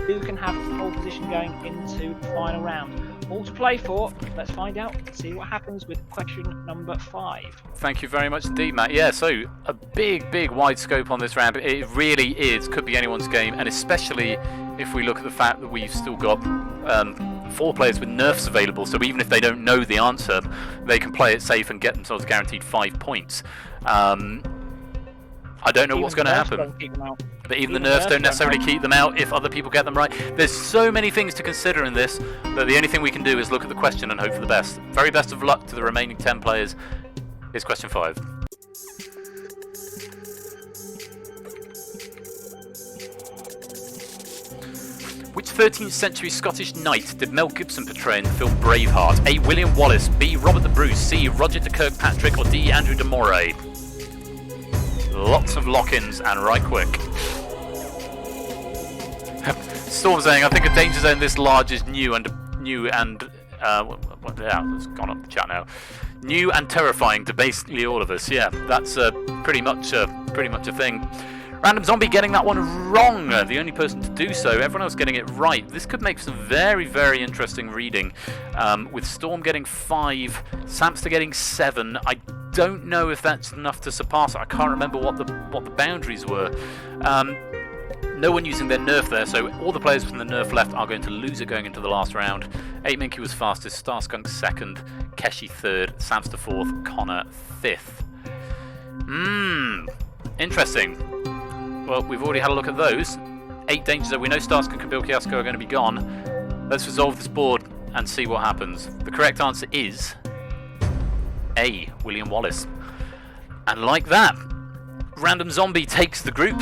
Who can have pole position going into the final round. All to play for. Let's find out. See what happens with question number 5. Thank you very much indeed, Matt. Yeah, so a big wide scope on this round. It really is, could be anyone's game, and especially if we look at the fact that we've still got 4 players with nerfs available, so even if they don't know the answer, they can play it safe and get themselves guaranteed 5 points. I don't know what's going to happen, but even the nerfs don't necessarily keep them out if other people get them right. There's so many things to consider in this that the only thing we can do is look at the question and hope for the best. Very best of luck to the remaining 10 players. Here's question 5. Which 13th century Scottish knight did Mel Gibson portray in the film Braveheart? A. William Wallace, B. Robert the Bruce, C. Roger de Kirkpatrick, or D. Andrew de Moray? Lots of lock-ins and right quick. Storm saying, I think a danger zone this large is new and yeah, it's gone up the chat now. New and terrifying to basically all of us. Yeah, that's pretty much a thing. Random Zombie getting that one wrong. The only person to do so. Everyone else getting it right. This could make some very interesting reading. With Storm getting 5, Samster getting 7. I don't know if that's enough to surpass it. I can't remember what the boundaries were. No one using their nerf there, so all the players from the nerf left are going to lose it going into the last round. 8 Minky was fastest, Starskunk 2nd, Keshi 3rd, Samster 4th, Connor 5th. Interesting. Well, we've already had a look at those. 8 dangers that we know Starskunk and Bill Kiasko are going to be gone. Let's resolve this board and see what happens. The correct answer is A. William Wallace. And like that, Random Zombie takes the group,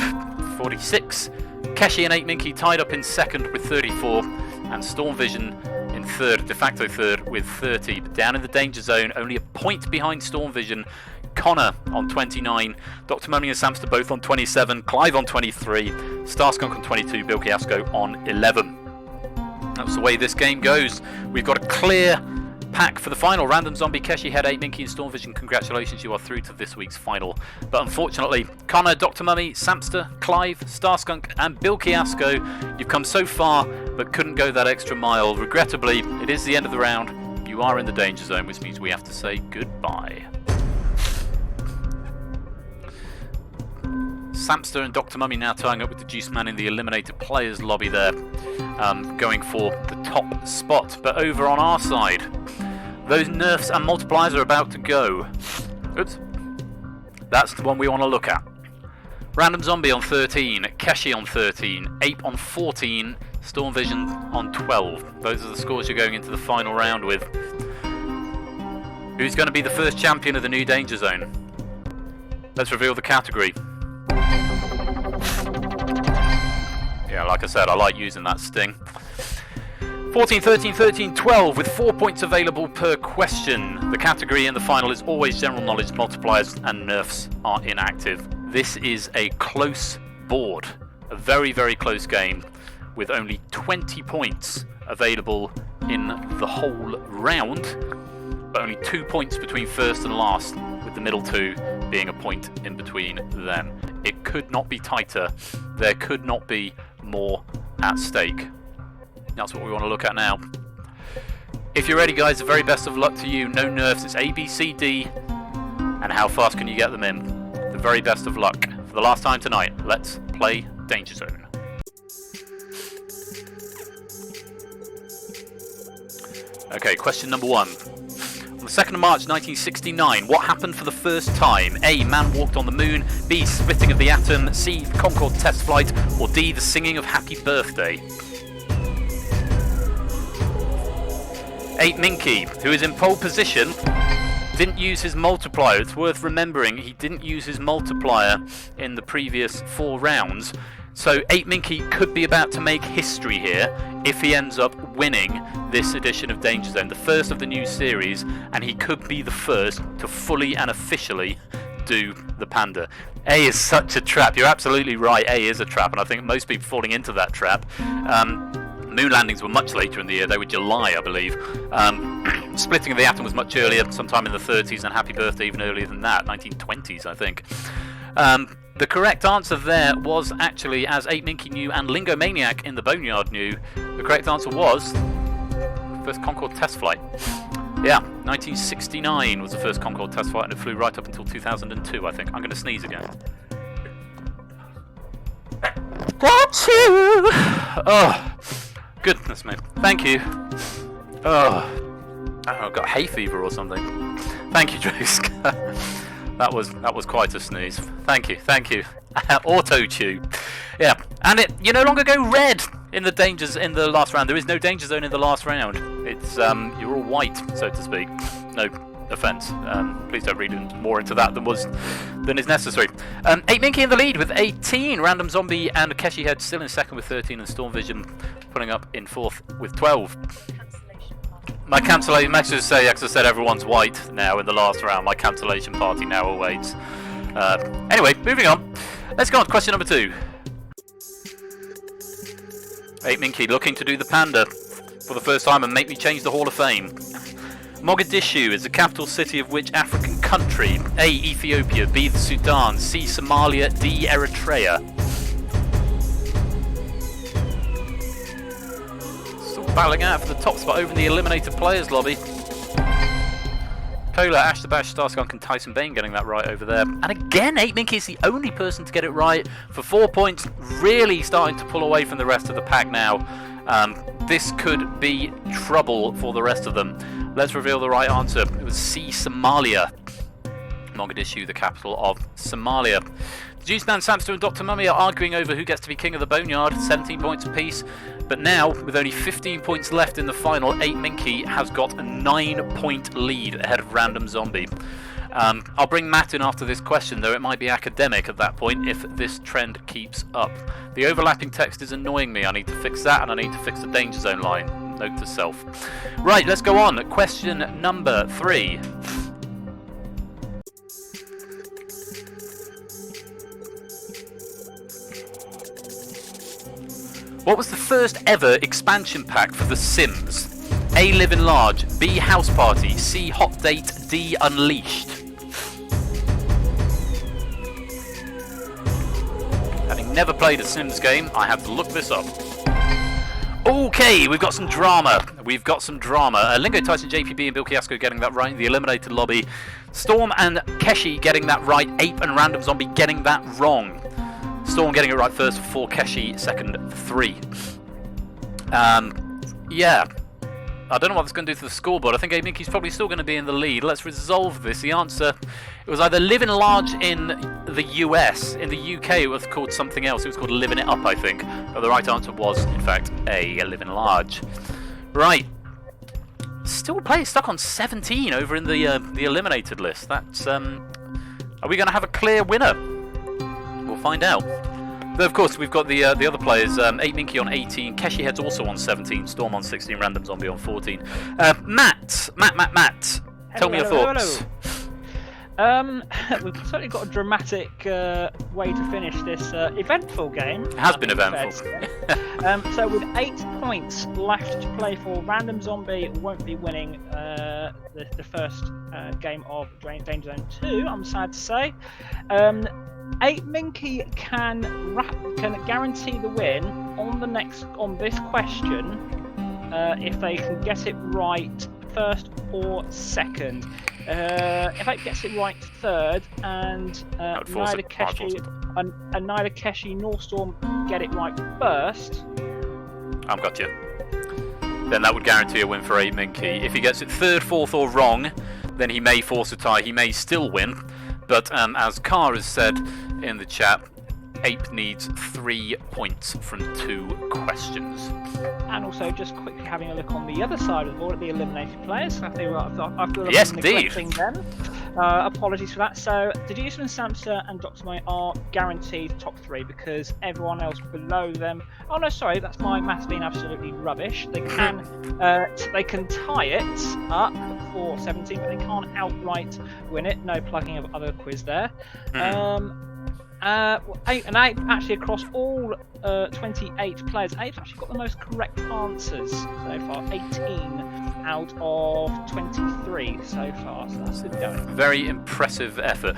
46. Keshi and 8 Minky tied up in 2nd with 34, and Storm Vision in 3rd, de facto 3rd with 30. But down in the danger zone, only a point behind Storm Vision. Connor on 29, Dr. Mummy and Samster both on 27, Clive on 23, Starskunk on 22, Bill Kiasko on 11. That's the way this game goes. We've got a clear pack for the final. Random Zombie, Keshi, Head 8 Minky and Storm Vision, congratulations, you are through to this week's final. But unfortunately, Connor, Dr. Mummy, Samster, Clive, Starskunk and Bill Kiasko, you've come so far but couldn't go that extra mile. Regrettably, it is the end of the round. You are in the danger zone, which means we have to say goodbye. Samster and Dr. Mummy now tying up with the Juice Man in the eliminated players lobby there, going for the top spot. But over on our side, those nerfs and multipliers are about to go. Oops. That's the one we want to look at. Random Zombie on 13, Keshi on 13, Ape on 14, Storm Vision on 12. Those are the scores you're going into the final round with. Who's going to be the first champion of the new Danger Zone? Let's reveal the category. Yeah, like I said, I like using that sting. 14, 13, 13, 12 with 4 points available per question. The category in the final is always general knowledge, multipliers and nerfs are inactive. This is a close board, a very, very close game with only 20 points available in the whole round, but only 2 points between first and last, with the middle two being a point in between them. It could not be tighter. There could not be more at stake. That's what we want to look at now. If you're ready, guys, the very best of luck to you. No nerfs, it's A, B, C, D, and how fast can you get them in? The very best of luck. For the last time tonight, let's play Danger Zone. Okay, question number 1. On the 2nd of March 1969, what happened for the first time? A. Man walked on the moon. B. Splitting of the atom. C. Concorde test flight. Or D. The singing of Happy Birthday. 8. Minky, who is in pole position, didn't use his multiplier. It's worth remembering he didn't use his multiplier in the previous 4 rounds. So 8 Minky could be about to make history here if he ends up winning this edition of Danger Zone, the first of the new series, and he could be the first to fully and officially do the panda. A is such a trap. You're absolutely right, A is a trap, and I think most people falling into that trap. Moon landings were much later in the year. They were July, I believe. Splitting of the atom was much earlier, sometime in the 30s, and Happy Birthday even earlier than that, 1920s, I think. The correct answer there was actually, as 8 Minky knew and Lingomaniac in the Boneyard knew, the correct answer was first Concorde test flight. Yeah, 1969 was the first Concorde test flight, and it flew right up until 2002, I think. I'm going to sneeze again. Got you! Oh, goodness me. Thank you. Oh, I've got hay fever or something. Thank you, Drake. That was quite a sneeze. Thank you. Auto-chew. Yeah, and you're no longer go red in the dangers in the last round. There is no danger zone in the last round. It's you're all white, so to speak. No offence. Please don't read more into that than is necessary. 8 Minky in the lead with 18. Random Zombie and Keshi Head still in second with 13, and Storm Vision pulling up in fourth with 12. My cancellation messages say, as I said, everyone's white now in the last round. My cancellation party now awaits. Anyway, moving on. Let's go on to question number 2. 8 Minky looking to do the panda for the first time and make me change the Hall of Fame. Mogadishu is the capital city of which African country? A. Ethiopia. B. The Sudan. C. Somalia. D. Eritrea. Battling out for the top spot over in the eliminated players lobby. Polar, Ash the Bash, Starskunk and Tyson Bane getting that right over there. And again, 8 Minky is the only person to get it right for 4 points, really starting to pull away from the rest of the pack now. This could be trouble for the rest of them. Let's reveal the right answer. It was C, Somalia. Mogadishu, the capital of Somalia. Juice Man, Samster and Dr. Mummy are arguing over who gets to be king of the Boneyard, 17 points apiece. But now, with only 15 points left in the final, 8 Minky has got a 9-point lead ahead of Random Zombie. I'll bring Matt in after this question, though it might be academic at that point if this trend keeps up. The overlapping text is annoying me. I need to fix that, and I need to fix the Danger Zone line. Note to self. Right, let's go on. Question number 3. What was the first ever expansion pack for The Sims? A. Live in Large. B. House Party. C. Hot Date. D. Unleashed. Having never played a Sims game, I have to look this up. Okay, we've got some drama. Lingo Tyson, JPB and Bill Kiasco getting that right in the eliminated lobby. Storm and Keshi getting that right. Ape and Random Zombie getting that wrong. Storm getting it right first for 4, Keshi second for 3. Yeah. I don't know what that's going to do to the scoreboard. I think Abe Minky's probably still going to be in the lead. Let's resolve this. The answer, it was either living large in the US. In the UK, it was called something else. It was called living it up, I think. But the right answer was, in fact, A, living large. Right. Still playing stuck on 17 over in the eliminated list. That's are we going to have a clear winner? We'll find out. Though of course we've got the other players. 8 Minky on 18, Keshi Head's also on 17, Storm on 16, Random Zombie on 14. Matt. Tell me your thoughts. We've certainly got a dramatic way to finish this eventful game. It has been eventful. So with 8 points left to play for, Random Zombie won't be winning the first game of DangerZone 2, I'm sad to say. 8 Minky can guarantee the win on this question if they can get it right first or second. If it gets it right third, and neither Keshi nor Storm get it right first, I've got you. Then that would guarantee a win for 8 Minky. If he gets it third, fourth, or wrong, then he may force a tie. He may still win, but as Carr has said in the chat, Ape needs 3 points from 2 questions. And also, just quickly having a look on the other side of the board at the eliminated players. I feel like yes, I'm indeed. neglecting them. Apologies for that. So, Deduceman, Samsa, and Dr. Moy are guaranteed top 3 because everyone else below them. Oh no, sorry, that's my maths being absolutely rubbish. They can tie it up for 17, but they can't outright win it. No plugging of other quiz there. 8 actually across all 28 players. 8's actually got the most correct answers so far. 18 out of 23 so far. So that's good going. Very impressive effort.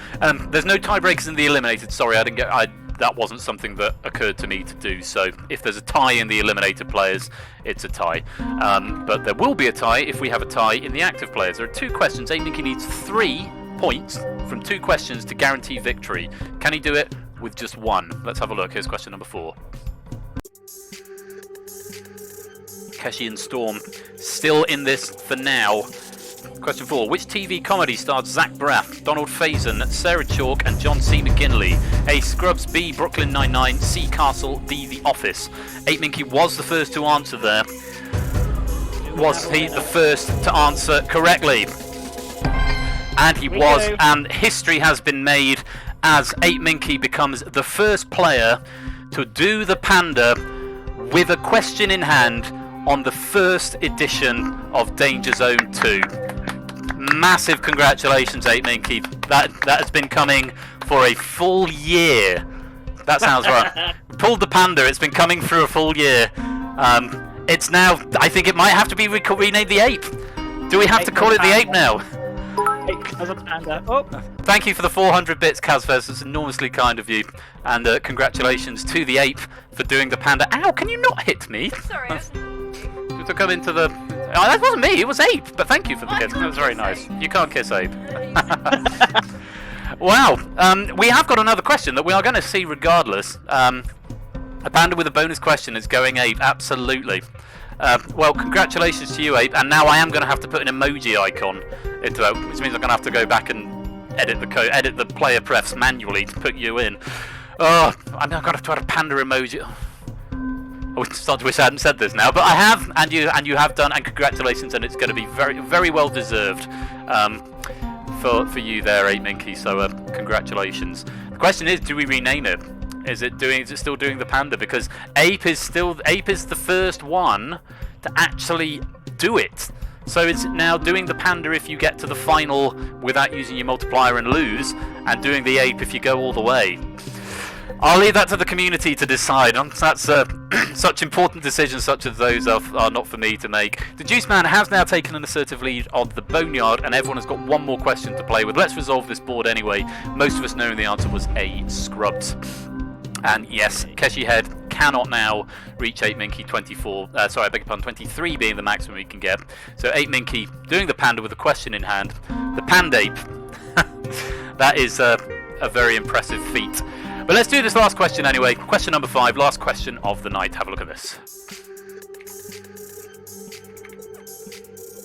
There's no tiebreakers in the eliminated. Sorry, that wasn't something that occurred to me to do. So if there's a tie in the eliminated players, it's a tie. But there will be a tie if we have a tie in the active players. There are 2 questions. 8 Minky needs 3 points from 2 questions to guarantee victory. Can he do it with just 1? Let's have a look. Here's question number 4. Keshi and Storm still in this for now. Question 4. Which TV comedy starred Zach Braff, Donald Faison, Sarah Chalk and John C. McGinley? A. Scrubs, B. Brooklyn Nine-Nine, C. Castle, D. The Office. 8 Minky was the first to answer there. Was he the first to answer correctly? And he was, and history has been made as 8 Minky becomes the first player to do the Panda with a question in hand on the first edition of DangerZone 2. Massive congratulations, 8 Minky. That has been coming for a full year. That sounds right. Pulled the Panda, it's been coming through a full year. It's now, I think it might have to be renamed the Ape. Do we have to call it the Ape now? As a panda. Oh. Thank you for the 400 bits, Kazvez. It's enormously kind of you. And congratulations to the Ape for doing the Panda. Ow, can you not hit me? Sorry. To come into the... Oh, that wasn't me, it was Ape. But thank you for the kiss. That was very nice. You can't kiss Ape. Wow. We have got another question that we are going to see regardless. A Panda with a bonus question is going Ape. Absolutely. Well, congratulations to you, Ape. And now I am going to have to put an emoji icon into that, which means I'm going to have to go back and edit the player prefs manually to put you in. Oh, I'm going to have to add a panda emoji. I would start to wish I hadn't said this now, but I have, and you have done, and congratulations, and it's going to be very, very well deserved for you there, 8 Minky. So congratulations. The question is, do we rename it? Is it still doing the Panda? Because Ape is the first one to actually do it. So it's now doing the Panda if you get to the final without using your multiplier and lose, and doing the Ape if you go all the way. I'll leave that to the community to decide. That's such important decisions such as those are not for me to make. The Juice Man has now taken an assertive lead on the Boneyard, and everyone has got one more question to play with. Let's resolve this board anyway. Most of us knowing the answer was A, Scrubs. And yes, Keshi Head cannot now reach 8 Minky 24. Sorry, I beg your pardon, 23 being the maximum we can get. So 8 Minky doing the Panda with a question in hand. The Pandape. That is a very impressive feat. But let's do this last question anyway. Question number 5, last question of the night. Have a look at this.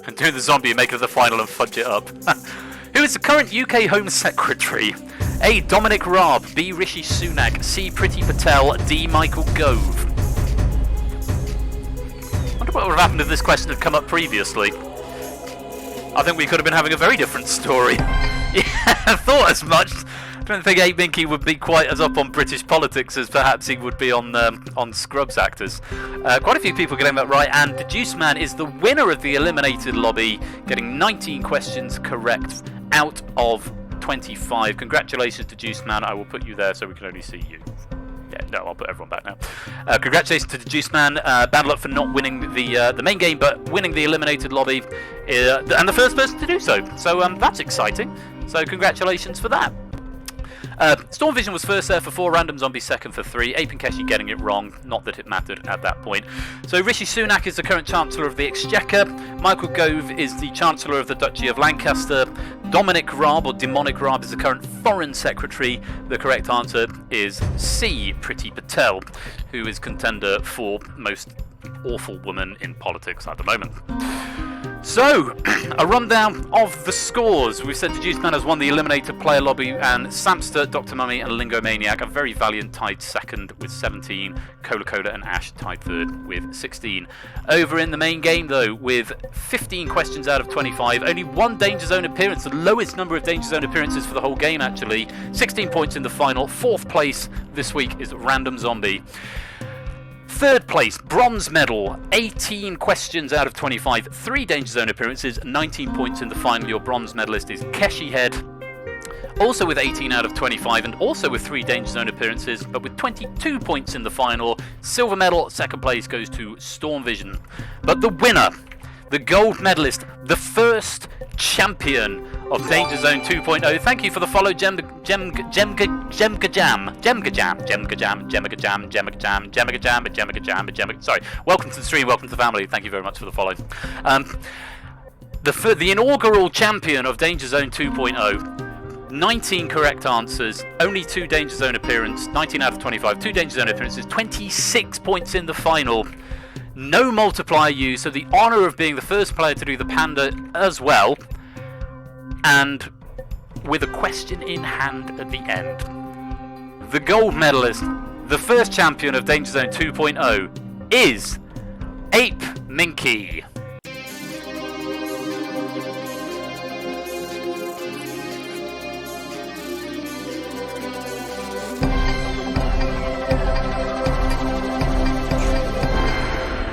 And do the zombie and make it the final and fudge it up. Who is the current UK Home Secretary? A. Dominic Raab, B. Rishi Sunak, C. Priti Patel, D. Michael Gove. I wonder what would have happened if this question had come up previously. I think we could have been having a very different story. Yeah, I thought as much. I don't think 8Minky would be quite as up on British politics as perhaps he would be on Scrubs actors. Quite a few people getting that right, and the Juice Man is the winner of the eliminated lobby, getting 19 questions correct out of 25. Congratulations to Juice Man. I will put you there so we can only see you. Yeah, no, I'll put everyone back now. Congratulations to the Juice Man. Bad luck for not winning the main game, but winning the eliminated lobby, and the first person to do so. So that's exciting. So congratulations for that. Storm Vision was first there for 4, Random Zombie second for 3, Ape and Keshi getting it wrong, not that it mattered at that point. So Rishi Sunak is the current Chancellor of the Exchequer, Michael Gove is the Chancellor of the Duchy of Lancaster, Dominic Raab, or Demonic Raab, is the current Foreign Secretary. The correct answer is C, Priti Patel, who is contender for most awful woman in politics at the moment. So, a rundown of the scores. We've said the Juice Man has won the eliminated player lobby, and Samster, Dr. Mummy and Lingo Maniac, a very valiant, tied second with 17. Cola Cola and Ash tied third with 16. Over in the main game though, with 15 questions out of 25, only 1 Danger Zone appearance, the lowest number of Danger Zone appearances for the whole game actually. 16 points in the final. 4th place this week is Random Zombie. 3rd place, bronze medal, 18 questions out of 25, 3 Danger Zone appearances, 19 points in the final. Your bronze medalist is Keshi Head, also with 18 out of 25 and also with 3 Danger Zone appearances, but with 22 points in the final. Silver medal, 2nd place goes to Storm Vision. But the winner, the gold medalist, the first champion of Danger Zone 2.0. Thank you for the follow, Jemgajam. Sorry, welcome to the stream, welcome to the family. Thank you very much for the follow. The inaugural champion of Danger Zone 2.0. 19 correct answers, only 2 Danger Zone appearances, 19 out of 25, 2 Danger Zone appearances, 26 points in the final. No multiplier used, so the honour of being the first player to do the Panda as well, and with a question in hand at the end. The gold medalist, the first champion of Danger Zone 2.0, is Ape Minky.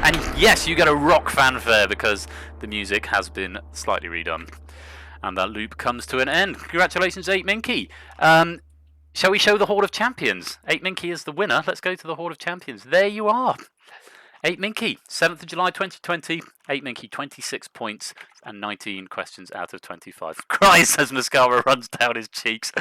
And yes, you get a rock fanfare because the music has been slightly redone. And that loop comes to an end. Congratulations, 8Minky. Shall we show the Hall of Champions? 8Minky is the winner. Let's go to the Hall of Champions. There you are. 8Minky, 7th of July 2020. 8Minky, 26 points and 19 questions out of 25. Cries as mascara runs down his cheeks.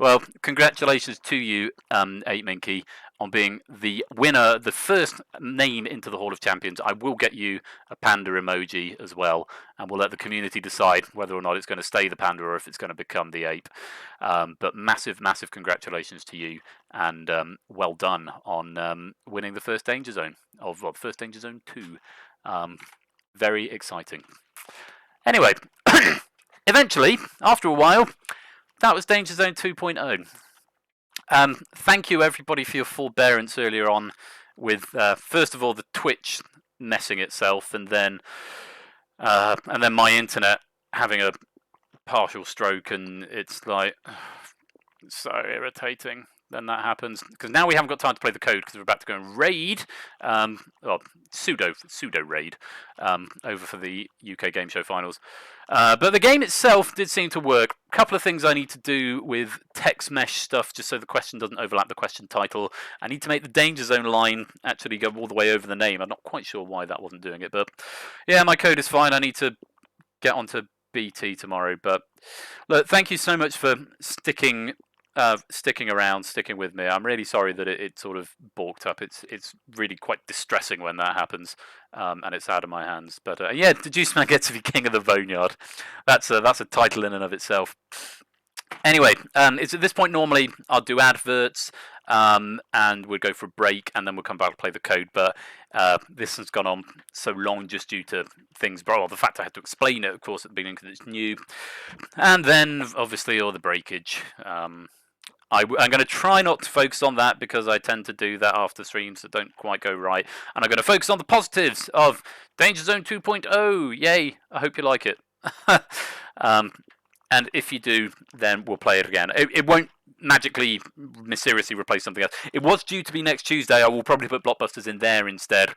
Well, congratulations to you, 8Minky, on being the winner, the first name into the Hall of Champions. I will get you a panda emoji as well, and we'll let the community decide whether or not it's going to stay the panda or if it's going to become the ape. But massive, massive congratulations to you, and well done on winning the first Danger Zone, first Danger Zone 2. Very exciting. Anyway, eventually, after a while, that was Danger Zone 2.0. Thank you everybody for your forbearance earlier on with first of all the Twitch messing itself, and then my internet having a partial stroke, and it's like so irritating. Then that happens because now we haven't got time to play the code because we're about to go and raid, pseudo raid, over for the UK Game Show Finals. But the game itself did seem to work. A couple of things I need to do with text mesh stuff just so the question doesn't overlap the question title. I need to make the Danger Zone line actually go all the way over the name. I'm not quite sure why that wasn't doing it, but yeah, my code is fine. I need to get onto BT tomorrow. But look, thank you so much for sticking around, sticking with me. I'm really sorry that it sort of balked up. It's really quite distressing when that happens, and it's out of my hands. But yeah, the Juice Man gets to be king of the boneyard. That's a title in and of itself. Anyway, it's at this point normally I'll do adverts. and we'd go for a break, and then we'll come back to play the code. But this has gone on so long just due to things. Well, the fact I had to explain it, of course, at the beginning because it's new, and then obviously all the breakage. I'm going to try not to focus on that because I tend to do that after streams that don't quite go right. And I'm going to focus on the positives of DangerZone 2.0. Yay! I hope you like it. And if you do, then we'll play it again. It won't magically, mysteriously replace something else. It was due to be next Tuesday. I will probably put Blockbusters in there instead.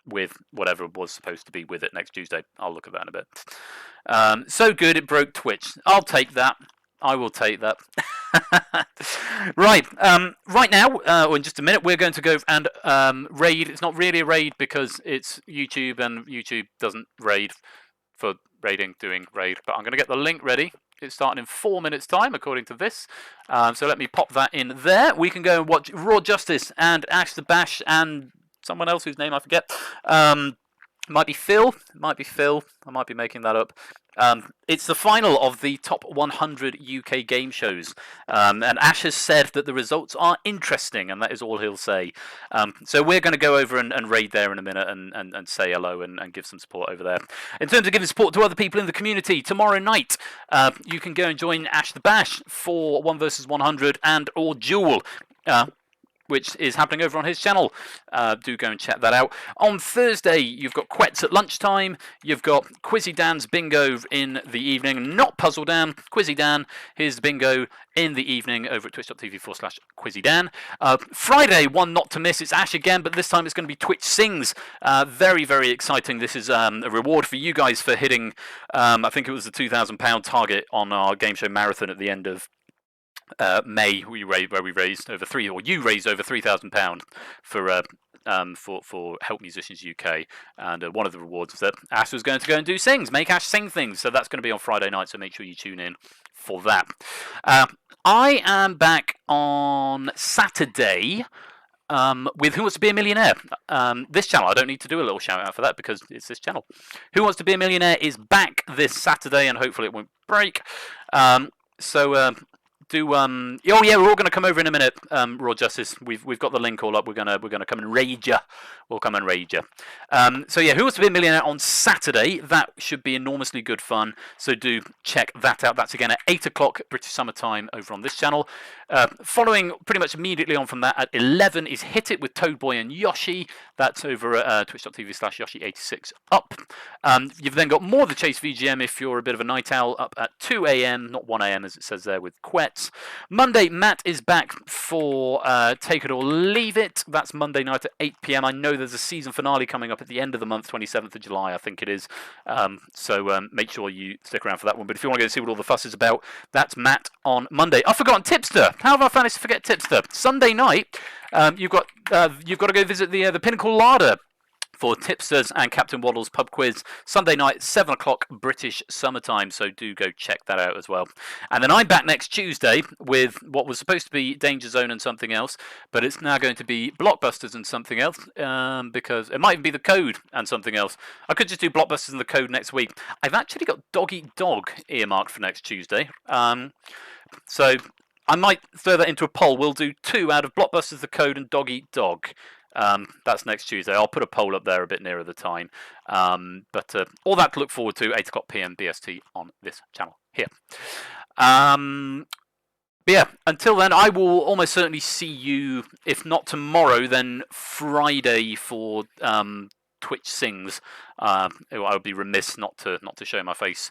With whatever was supposed to be with it next Tuesday. I'll look at that in a bit. So good it broke Twitch. I'll take that. I will take that. Right. Right now, or in just a minute, we're going to go and raid. It's not really a raid because it's YouTube, and YouTube doesn't raid for doing raid. But I'm going to get the link ready. It's starting in 4 minutes' time, according to this. So let me pop that in there. We can go and watch Raw Justice and Ash the Bash and someone else whose name I forget. Might be Phil. I might be making that up. It's the final of the top 100 UK game shows. And Ash has said that the results are interesting, and that is all he'll say. So we're going to go over and raid there in a minute and say hello and give some support over there. In terms of giving support to other people in the community, tomorrow night you can go and join Ash the Bash for 1 versus 100 and or Duel. Which is happening over on his channel. Do go and check that out. On Thursday, you've got Quets at lunchtime. You've got Quizzy Dan's bingo in the evening. Not Puzzle Dan, Quizzy Dan. His bingo in the evening over at twitch.tv/QuizzyDan. Friday, one not to miss. It's Ash again, but this time it's going to be Twitch Sings. Very, very exciting. This is a reward for you guys for hitting, I think it was the £2,000 target on our game show marathon at the end of May, where we raised over you raised over £3,000 for Help Musicians UK, and one of the rewards was that Ash was going to go and do sings, make Ash sing things. So that's going to be on Friday night. So make sure you tune in for that. I am back on Saturday. With Who Wants to Be a Millionaire? This channel, I don't need to do a little shout out for that because it's this channel. Who Wants to Be a Millionaire is back this Saturday, and hopefully it won't break. Oh yeah, we're all going to come over in a minute. Raw Justice, we've got the link all up. We're gonna come and raid ya. We'll come and raid ya. So yeah, Who Wants to Be a Millionaire on Saturday? That should be enormously good fun. So do check that out. That's again at 8 o'clock British Summer Time over on this channel. Following pretty much immediately on from that at 11 is Hit It with Toadboy and Yoshi. That's over at twitch.tv/Yoshi86 up. You've then got more of the Chase VGM if you're a bit of a night owl up at 2 AM, not 1 AM as it says there with Quets. Monday, Matt is back for Take It or Leave It. That's Monday night at 8 PM. I know there's a season finale coming up at the end of the month, 27th of July, I think it is. So make sure you stick around for that one. But if you want to go see what all the fuss is about, that's Matt on Monday. I've forgotten Tipster. How have I managed to forget Tipster? Sunday night, you've got to go visit the Pinnacle Larder for Tipsters and Captain Waddle's pub quiz. Sunday night, 7 o'clock British summertime, so do go check that out as well. And then I'm back next Tuesday with what was supposed to be Danger Zone and something else, but it's now going to be Blockbusters and something else, because it might even be the code and something else. I could just do Blockbusters and the code next week. I've actually got Dog Eat Dog earmarked for next Tuesday. So I might throw that into a poll. We'll do 2 out of Blockbusters, the code, and Dog Eat Dog. That's next Tuesday. I'll put a poll up there a bit nearer the time. But all that to look forward to, 8 o'clock PM BST on this channel here. But yeah, until then, I will almost certainly see you, if not tomorrow, then Friday for Twitch Sings. I would be remiss not to show my face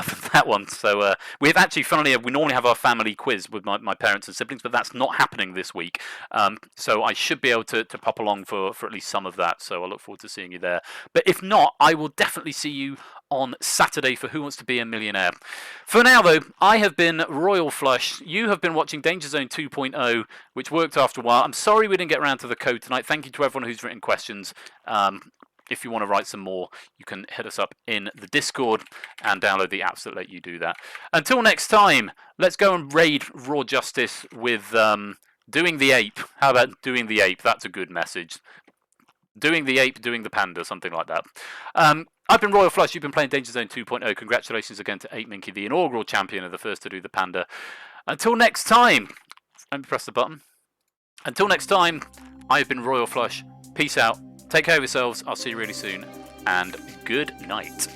for that one. So we've actually, funnily enough, we normally have our family quiz with my parents and siblings, but that's not happening this week. So I should be able to pop along for at least some of that. So I look forward to seeing you there. But if not, I will definitely see you on Saturday for Who Wants to Be a Millionaire. For now, though, I have been Royal Flush. You have been watching DangerZone 2.0, which worked after a while. I'm sorry we didn't get around to the code tonight. Thank you to everyone who's written questions. If you want to write some more, you can hit us up in the Discord and download the apps that let you do that. Until next time, let's go and raid Raw Justice with Doing the Ape. How about Doing the Ape? That's a good message. Doing the Ape, Doing the Panda, something like that. I've been Royal Flush. You've been playing DangerZone 2.0. Congratulations again to Ape Minky, the inaugural champion and the first to do the Panda. Until next time, Let me press the button. Until next time, I've been Royal Flush. Peace out. Take care of yourselves. I'll see you really soon. And good night.